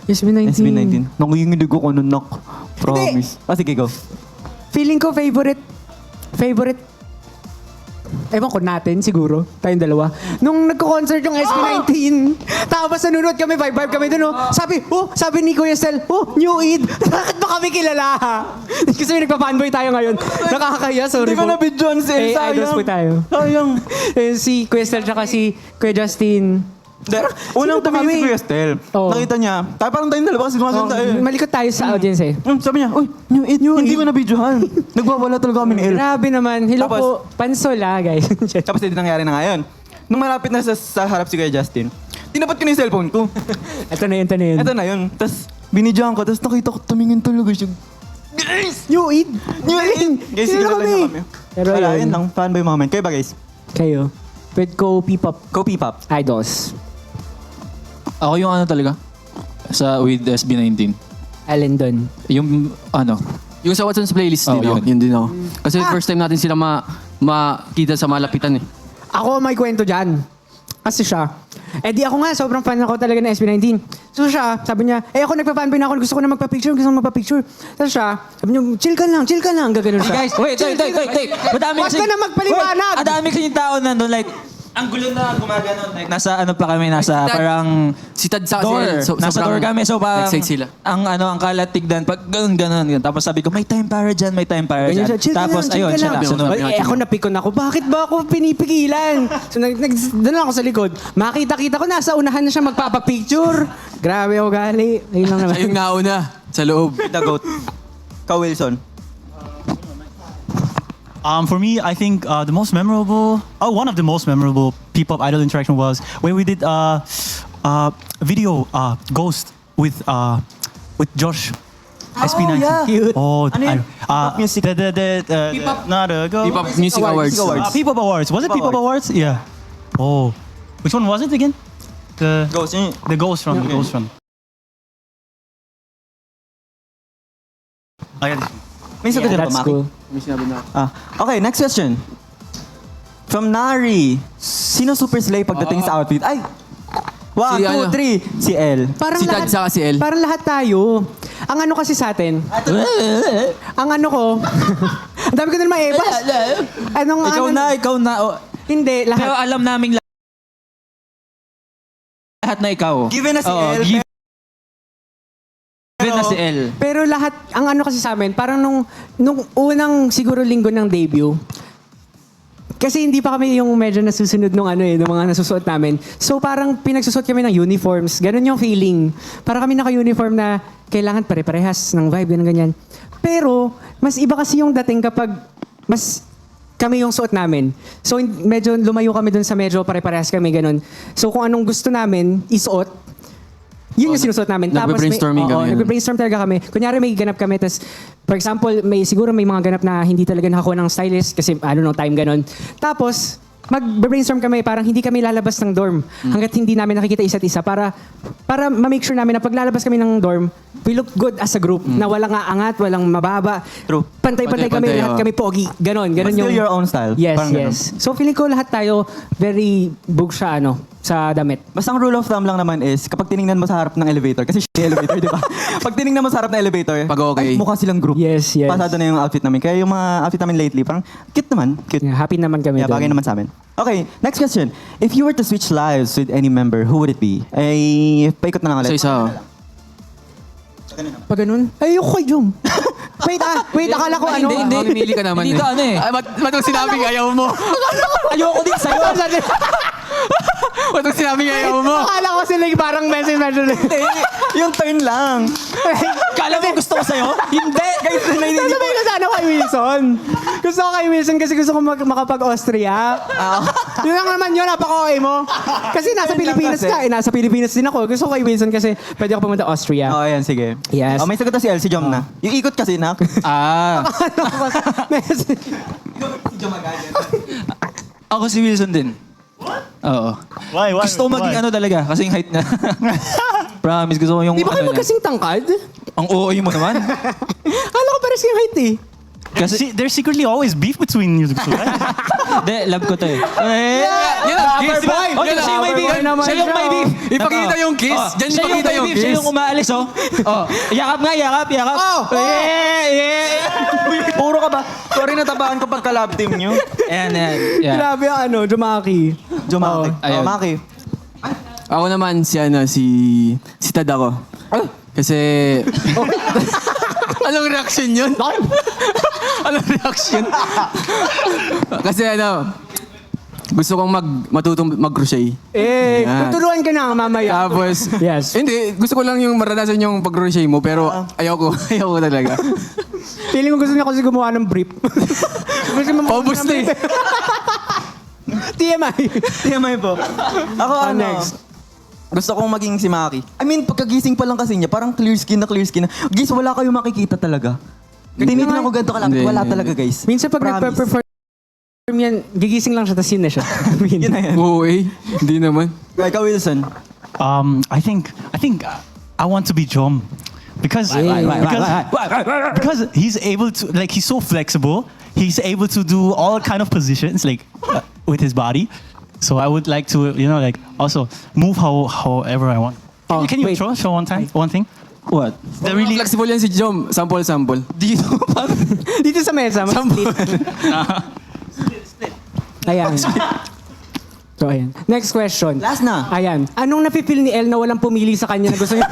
SB19. SB19. Nanguyinig ako nun, nak. Promise. Sige, go. Feeling ko favorite ewan ko natin siguro, tayong dalawa. Nung nagko-concert yung SB19, tapos nanonood kami, vibe kami dun, sabi ni Kuya Stel, New Eid, bakit ba kami kilala? Kasi nagpa-fanboy tayo ngayon. Nakakahiya, sorry po. na-videoan si El, sayang. Idols po tayo. Sayang. Si Kuya Stel tsaka si Kuya Justin. Unang Sino ba tumingin si kami? Kuya Stel. Oo. Nakita niya. Tayo parang tayong dalawa kasi sumasagot tayo. Malikot tayo sa audience eh. Sabi niya, uy, New Eid, hindi ko na-videohan. Nagwawala talaga kami ni El. Grabe naman. Hello Tapos- po. Pansola, guys. Tapos hindi nangyari na ngayon. Nung malapit na sa harap si Kuya Justin, tinapat ko na yung cellphone ko. Ito na yun. Ito na yun. Tapos binidyohan ko. Tapos nakita ko tumingin talaga siya. Guys! New Eid! New Eid! Guys, Sino sinala niyo kami. Pero Wala, yun. yun lang. Fanboy moment. Kayo ba guys? Kayo. With P-pop Go P-pop. idols. Ako yung ano talaga, with SB19. Allen Don. Yung ano, Yung sa What's on playlist Oh, din ako. yun. Yun din ako. Kasi first time natin sila makita sa malapitan eh. Ako may kwento dyan. Kasi siya. Di ako nga, sobrang fan ako talaga ng SB19. So siya, sabi niya, ako nagpa-fanboy na ako, gusto ko na magpa-picture. Tapos siya, sabi niya, chill ka lang, gagano'n siya. Guys, wait. Madami Huwag ka na magpaliwanag! Ang dami kasing tao nandun, like, ang gulo na gumaganon. Like, nasa ano pa kami, nasa Tad- parang Si Tad sa door. Nasa door kami, so parang excited sila. ang kalat tignan, pag ganon. Tapos sabi ko, may time para dyan. Ganyan siya, chill Tapos, ka lang, ayun, chill siya ka na. lang. Sunod. Ako napikon ako, bakit ba ako pinipigilan? So doon lang ako sa likod. Makita ko, nasa unahan na siya magpapapicture. Grabe ako gali. Ayun lang naman. Siya yung nauna sa loob. The GOAT. Ka Wilson. For me, I think one of the most memorable P-pop idol interaction was when we did video Ghost with Josh. SB19. Cute. Oh, Ano yun? P-pop music. Not a go. P-pop Music Awards. P-pop Awards. Was it P-pop Awards? Yeah. Oh, which one was it again? Ghost. Yun. The Ghost Run. The Ghost Run. Oh, yeah. May sagot Yeah, dyan that's ba, Maki? cool. Okay, next question. From Nari. Sino super slay pagdating sa outfit? Ay! 1, Si 2, ano? 3. Si El. Parang Si Tad saka si El. Parang lahat tayo. Ang ano kasi sa atin, ang ano ko, ang dami ko na naman Anong, Ikaw na. Oh. Hindi, Pero lahat. alam naming lahat na ikaw. Given na si Oo, El. given na si El. Pero lahat, ang ano kasi sa amin, parang nung unang siguro linggo ng debut, kasi hindi pa kami yung medyo nasusunod nung ng mga nasusuot namin. So parang pinagsusuot kami ng uniforms. Ganun yung feeling. Para kami naka-uniform na kailangan pare-parehas ng vibe, ganyan. Pero, mas iba kasi yung dating kapag mas kami yung suot namin. So medyo lumayo kami dun sa medyo pare-parehas kami, ganun. So kung anong gusto namin isuot, yun yung sinusuot namin. Nagbe-brainstorming kami. Nagbe-brainstorm talaga kami. Kunyari may ganap kami, tapos for example, siguro may mga ganap na hindi talaga nakakuha ng stylist kasi I don't know, time ganon. Tapos, mag-brainstorm kami, parang hindi kami lalabas ng dorm hanggat hindi namin nakikita isa't isa para ma-make sure namin na pag lalabas kami ng dorm, we look good as a group na walang aangat, walang mababa. True. Pantay-pantay kami, Pantay-pantay, lahat oh. kami pogi. Ganon But still yung... your own style. Yes, Parang ganun. yes. So feeling ko lahat tayo very bug sa sa damit. Basta ang rule of thumb lang naman is, kapag tiningnan mo sa harap ng elevator, kasi yung elevator, di ba? Pag tiningnan mo sa harap ng elevator, Pag okay. ay, mukha silang group. Yes, yes. Pasado na yung outfit namin. Kaya yung mga outfit namin lately, parang cute naman. Cute. Yeah, happy naman kami Yeah, bagay doon. naman sa amin. Okay, next question. If you were to switch lives with any member, who would it be? Ay, paikot na lang ulit. Isa-isa. Pag ganun, ayoko kay Jom. wait, akala ko ano. Hindi. Mamimili ka naman Hindi ka ano eh. Ba't yung sinabing ayaw mo? Ayoko din sa'yo. Ba't yung sinabing ayaw mo? Akala ko sila yung parang message. Yung turn lang. Kala mo gusto ko sa'yo? Hindi. Guys, Sasabihin ko sana kay Wilson. Gusto ko kay Wilson kasi gusto ko makapag-Austria. Yun lang naman yun, napaka-okay mo. Kasi nasa Pilipinas ka, nasa Pilipinas din ako. Gusto ko kay Wilson kasi pwede ako pumunta Austria. Oh, ayan, sige. Yes. Oh, may sagot na si El, si Jom na. Yung ikot kasi na. Message. Ako si Wilson din. Oo. Why? Gusto ko maging ano talaga, kasing height na. Promise, gusto ko yung Di ba kayo ano na. magkasing tangkad? Ang OOY mo naman. Akala ko pares yung height eh. Kasi, There's secretly always beef between you two, right? hindi, love ko to eh. Yan ang kiss. boy! Okay, siya yung may beef. Boy naman Siya yung siya, may beef. oh. Ipakita yung kiss. Diyan Siya ipakita yung may beef, siya kiss. yung umaalis, oh. Oh, yakap nga, yakap. Oh! Yeah. Puro ka ba? Sorry natabahan ko pagka love team nyo. Ayan, ayan. Yeah. Grabe ang ano, Jumaki. Jumaki. Ayun. Maki. Ako naman si Tad ako. Kasi anong reaction yun? Anong reaction? Kasi gusto kong matutong mag-crochet. Yan. Tuturuan ka na mamaya. Tapos, Yes. hindi, gusto ko lang yung maranasan yung pag-crochet mo, pero ayoko talaga. Feeling ko gusto niya kasi gumawa ng brief. Gusto mo Paubos na eh. TMI. TMI po. Ako Next. Gusto kong maging si Maki. I mean, pagkagising pa lang kasi niya, parang clear skin na. Guys, wala kayong makikita talaga. Tinitin ako ganito kalapit. Hindi, Wala hindi. talaga, guys. Minsan pag Promise. nagpe-perform yan, gigising lang siya, tas yun na siya. Yun na yan. Oo hindi naman. Ikaw, Wilson. I think I want to be Jom because he's able to he's so flexible. He's able to do all kind of positions with his body. So I would like to also move however I want. Oh, Can you wait. show one thing? What? The really Flexible yan si Jom. Sample. Dito pa. Dito sa mesa, mag-split. Ayan. So, ayan. Next question. Last na. Ayan. Anong napipil ni El na walang pumili sa kanya na gusto niya?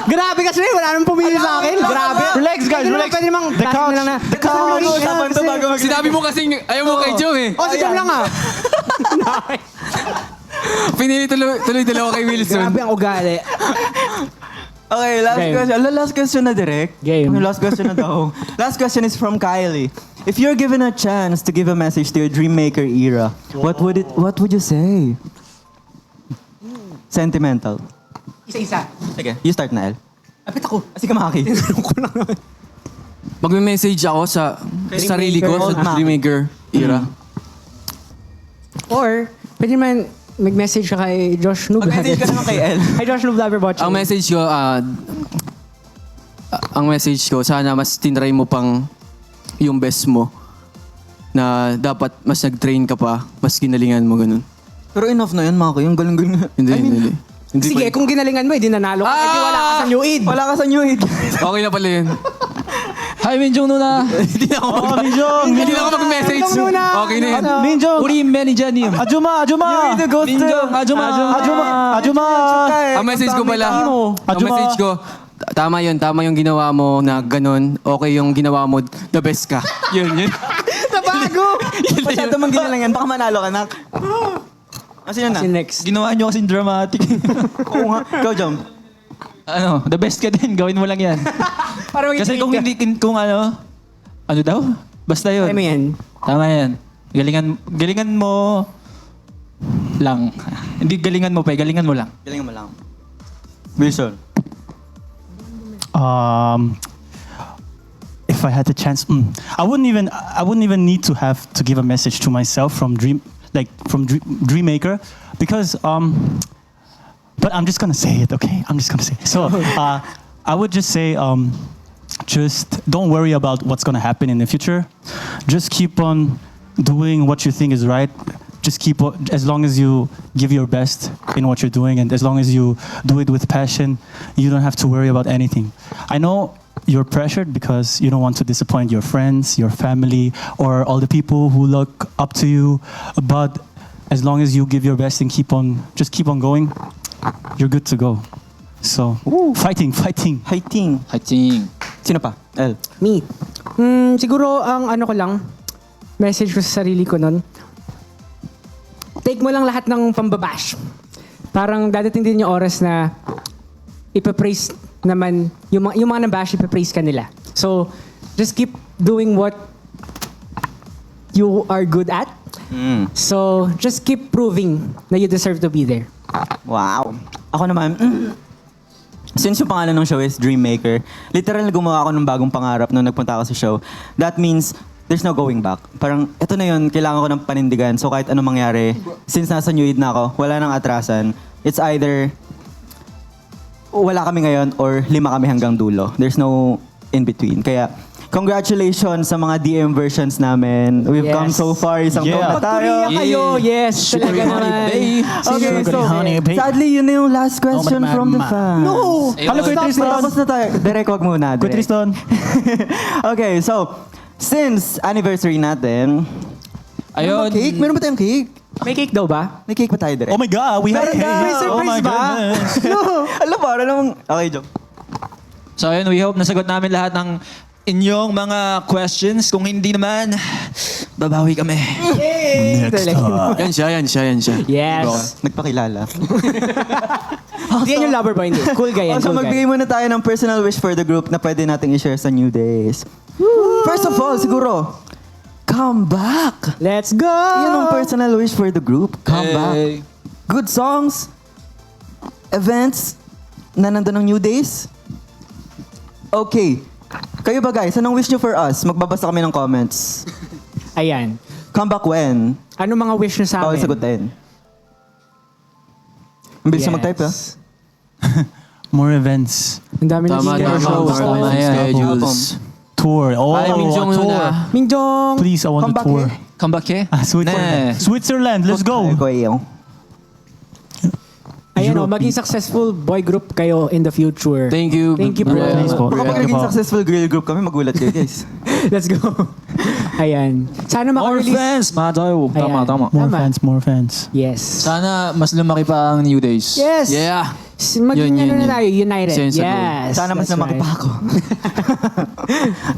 Grabe kasi wala nang pumili sa akin. Grabe. Relax, guys, Pwede naman- relax. Pwede namang The task couch. na lang na. The couch. Usapan to bago mag- Sinabi mo kasi ayaw mo kay Jom eh. Oh, si Jom lang ah. Pinili tuloy dalawa kay Wilson. Grabe ang ugali. Okay, last Game. question. Last question na direct. Game. Last question na daw. Last question is from Kylie. If you're given a chance to give a message to your dream maker era, what would you say? Sentimental. Isa-isa. Sige, you start na, El. Apit ako. Kasi Maki. Magme-message ako sa sarili ko, Old sa Mac. Dreammaker era. Or, pwede naman mag-message ka kay Josh Noob. Mag-message ka naman kay El. Kay Josh Noob Lover watching. Ang message ko, sana mas tinry mo pang yung best mo. Na dapat mas nag-train ka pa, mas ginalingan mo ganun. Pero enough na yun, Maki. Yung galing-galing. Hindi. Sige, kung ginalingan mo, hindi nanalo ka. Hindi wala ka sa New Id. Wala ka sa New Age. Okay na pala yun. Hi, Minjong Nuna. Hindi na ako hindi na ako mag-message. Minjong muna. Okay na yun. Minjong. 우리 매니저님. Ajuma. 민정, Ajuma. Ang message ko pala, ang Ajuma. message ko, tama yung ginawa mo na ganun. Okay yung ginawa mo, the best ka. Yun. Nabago. Masyado mang ginalangan. Baka manalo ka, Nak. Sino na? Kasi next. Ginawa nyo kasing dramatic. Oo nga. Ikaw, Jom. The best ka din. Gawin mo lang yan. Para Kasi kung hindi, kung ano daw? Basta yun. Ano yan? Tama yan. Galingan mo lang. Hindi galingan mo pa, galingan mo lang. Galing mo lang. Wilson. If I had the chance, I wouldn't even need to have to give a message to myself from Dreammaker, because but I'm just gonna say it, okay? I'm just gonna say it. So I would just say just don't worry about what's gonna happen in the future. Just keep on doing what you think is right. Just as long as you give your best in what you're doing, and as long as you do it with passion, you don't have to worry about anything. I know you're pressured because you don't want to disappoint your friends, your family, or all the people who look up to you. But as long as you give your best and keep on going, you're good to go. So, fighting. Fighting. Hating. Sino pa? El. Me. Siguro ang ano ko lang, message ko sa sarili ko nun, take mo lang lahat ng pambabash. Parang dadating din yung oras na ipapraise naman, yung mga nabash, ipapraise ka nila. So, just keep doing what you are good at. So, just keep proving na you deserve to be there. Wow. Ako naman, since yung pangalan ng show is Dreammaker, literal na gumawa ako ng bagong pangarap nung nagpunta ako sa show. That means, there's no going back. Parang, eto na yun, kailangan ko ng panindigan. So kahit anong mangyari, since nasa New Id na ako, wala nang atrasan. It's either, wala kami ngayon or 5 kami hanggang dulo. There's no in between. Kaya, congratulations sa mga DM versions namin. We've Yes. come so far. Isang taon na tayo. Pag-Korea kayo, yes, talaga naman. Okay, so, sadly, yun na yung last question from the fans. No! Hello, Kuya Tristan. Tapos na tayo. Direk, wag muna. Kuya Direk. Tristan. Okay, so, since anniversary natin, Ayun. cake? Meron ba tayong cake? May cake daw ba? May cake pa tayo direct. Oh my God, we have Meron cake. na. May Oh surprise my ba? goodness. Alam, para namang... Okay, joke. So ayun, we hope nasagot namin lahat ng inyong mga questions. Kung hindi naman, babawi kami. Next up. Yan siya. Yes. Nagpakilala. Hindi yan yung lover boy, hindi. Cool guy yan, Also, cool guy. magbigay muna tayo ng personal wish for the group na pwede nating i-share sa New Days. First of all, siguro, come back! Let's go! Yan ang personal wish for the group. Come back. Hey. Good songs, events na nandun ng New Days. Okay. Kayo ba guys, anong wish nyo for us? Magbabasa kami ng comments. Ayan. Come back when? Ano mga wish nyo sa Bawal amin? sagutin. Ang bilis na mag-type ha? More events. Ang dami na Tama, shows. tama yan. Schedules. Tour. Oh, Ay, Minjong a tour. muna. Mingjong! Please, I want Come a back tour. eh. Come back eh? Switzerland. Switzerland, let's go. Ay, ko iyo. Ayan o, maging successful boy group kayo in the future. Thank you. Thank you, bro. Thanks po. Baka pag Thank you naging po. successful girl group kami, magulat kayo guys. Let's go. Ayan. Sana More maka-release. fans, Madayo. Ayan. Tama. More fans. Yes. Sana mas lumaki pa ang New Days. Yes. Yeah. Maging Yun, ano na yun. tayo, united. Sense of Yes. Sana mas that's lumaki right. pa ako.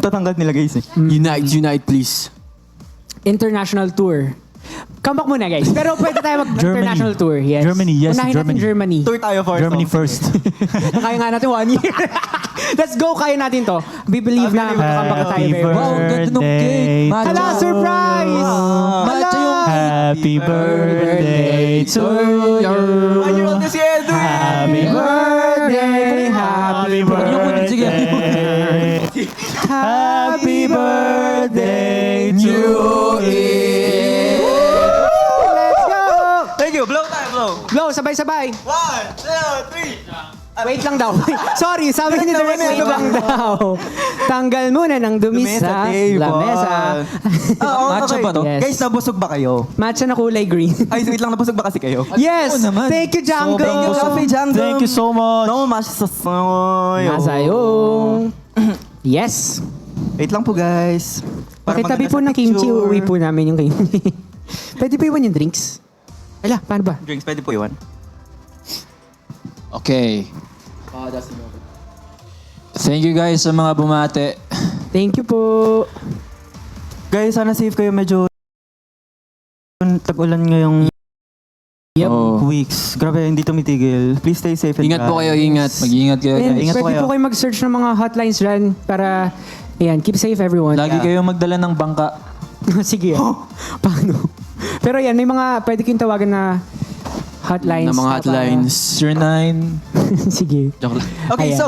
Tatanggal nila guys eh. Unite please. International tour. Come back muna guys. Pero pwede tayo mag-international tour. Yes. Germany, yes, Unahin Germany. natin Germany. Tour tayo for Germany first. Kaya nga natin 1 year. Let's go, kaya natin to. We believe na makakambak na tayo Happy very well. Wow, ganda ng cake. birthday. Hala, surprise! Matcha yung... Happy birthday to you. si Edu! Happy birthday. Happy Sige. birthday. Happy birthday to you. Let's go! Thank you. Blow tayo, blow. Blow, sabay-sabay. 1, 2, 3. Wait lang daw. Sorry, sabi ni Direk, wait lang daw. Tanggal muna ng dumi sa lamesa. Matcha ba to? Yes. Guys, nabusog ba kayo? Matcha na kulay green. Ay, sweet lang, nabusog ba kasi kayo? Yes! Oo naman. Thank you, Django! Thank you, Coffee Django. Thank you so much. No, masasayoy. Masayong. Yes. Wait lang po, guys. Para Pakitabi maganda po sa ng kimchi, picture. uuwi po namin yung kimchi. Pwede po iwan yung drinks? Ala, paano ba? Drinks, pwede po iwan. Okay. Thank you guys sa mga bumate. Thank you po. Guys, sana safe kayo. Medyo tag-ulan ngayong Yep. Oh. weeks. Grabe, hindi tumitigil. Please stay safe and Ingat po dry. kayo, ingat. Mag-iingat kayo And guys. Ingat po pwede kayo. po kayo mag-search ng mga hotlines dyan para, ayan, keep safe everyone. Lagi kayong magdala ng bangka. Sige. Paano? Pero yan, may mga pwede kayong tawagan na hotlines. Na mga hotlines. 09. Sige. Joke lang. Okay, Ayan. so,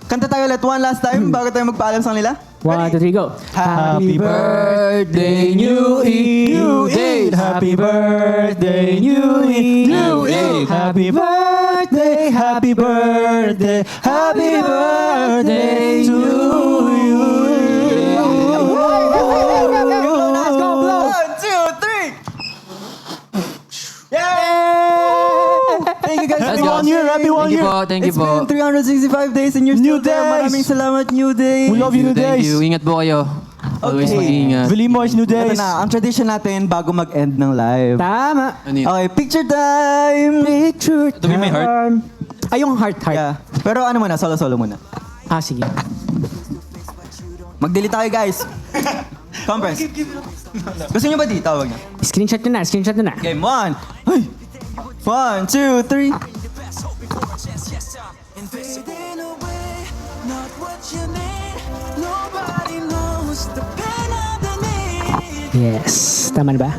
kanta tayo ulit one last time bago tayo magpaalam sa kanila. 1, 2, 3, go. Happy birthday, New Eve. Happy birthday, New Eve. New Eve. Happy birthday, happy birthday, happy birthday to you. Let's go, blow! 1, 2, 3! Yay! Thank you guys. Let's for go. watching. Happy 1 Thank you year. po, thank you It's been po. 365 days and you're New still there. Days. Maraming salamat, New Day. We love you, New Thank Days. you. Ingat po kayo. Always Okay. mag-iingat. Vilimo's New Ito Days. na, ang tradition natin bago mag-end ng live. Tama. Ano yun? Okay, picture time! Picture Ito may heart. Ay, yung heart. Yeah. Pero ano muna, solo-solo muna. Ah, sige. Mag-delete tayo, guys. Compress. Gusto niyo ba dito? Tawag niya. Screenshot nyo na, screenshot nyo na. Game 1. 1, 2, 3. Yes. Tama na ba?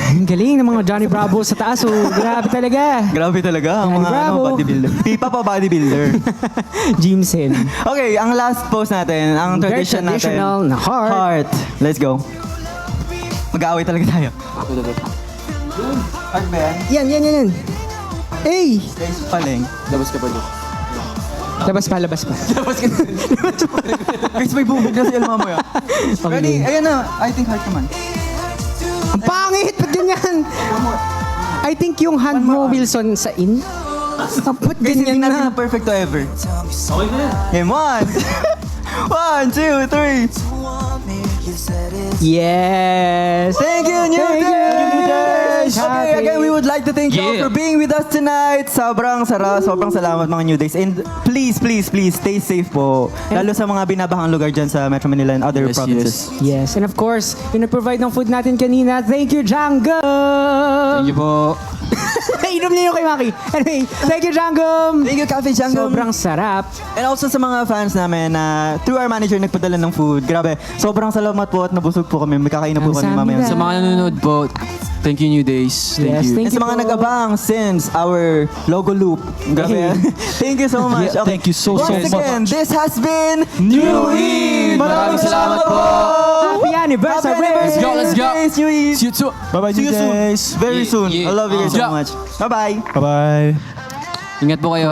Ang galing ng mga Johnny Bravo sa taas. Oh. Grabe talaga. Grabe talaga, ang Yan, mga bravo. bodybuilder. Pipa pa bodybuilder. Jimson. Okay, ang last post natin, ang Very tradition traditional natin. na heart. Heart. Let's go. Mag-aaway talaga tayo. Heart ba yan? Yan. Hey! Guys, paling. Labas ka pa dito. Labas pa. Guys, may bubog na si El mamaya. Ready? Ayan na. I think heart naman. Ang pangit! Ba't ganyan? I think yung hand mo, Wilson, sa in. Ba't Guys, hindi ganyan natin na? na perfecto ever. Okay na yan. Game 1. 1, 2, 3. Yes! Thank you, New Days! Okay, Happy. again, we would like to thank you all Yeah. for being with us tonight. Sobrang salamat mga New Days. And please, stay safe po. Lalo sa mga binabahang lugar dyan sa Metro Manila and other Yes, provinces. Yes, and of course, yung nag-provide ng food natin kanina, thank you, Django! Thank you po. Nainom niyo yung kay Maki. Anyway, thank you, Django! Thank you, Cafe Django. Sobrang sarap. And also sa mga fans namin na through our manager nagpadala ng food. Grabe, sobrang salamat po at nabusog po kami. May kakain na po Ang kami sami mamaya. na. Sa mga nanonood po, thank you New Days. Thank Yes, you. thank And sa mga po. nag-abang since our logo loop. Grabe. Thank you so much. Yeah, thank you so Once much. again, this has been New Eve! Maraming salamat po. Happy anniversary! Let's go, let's go. New Eve. See you too. Bye-bye, See New you soon. Days. Very soon. Yeah. I love you guys so Yeah. much. Bye-bye. Bye-bye. Ingat po kayo.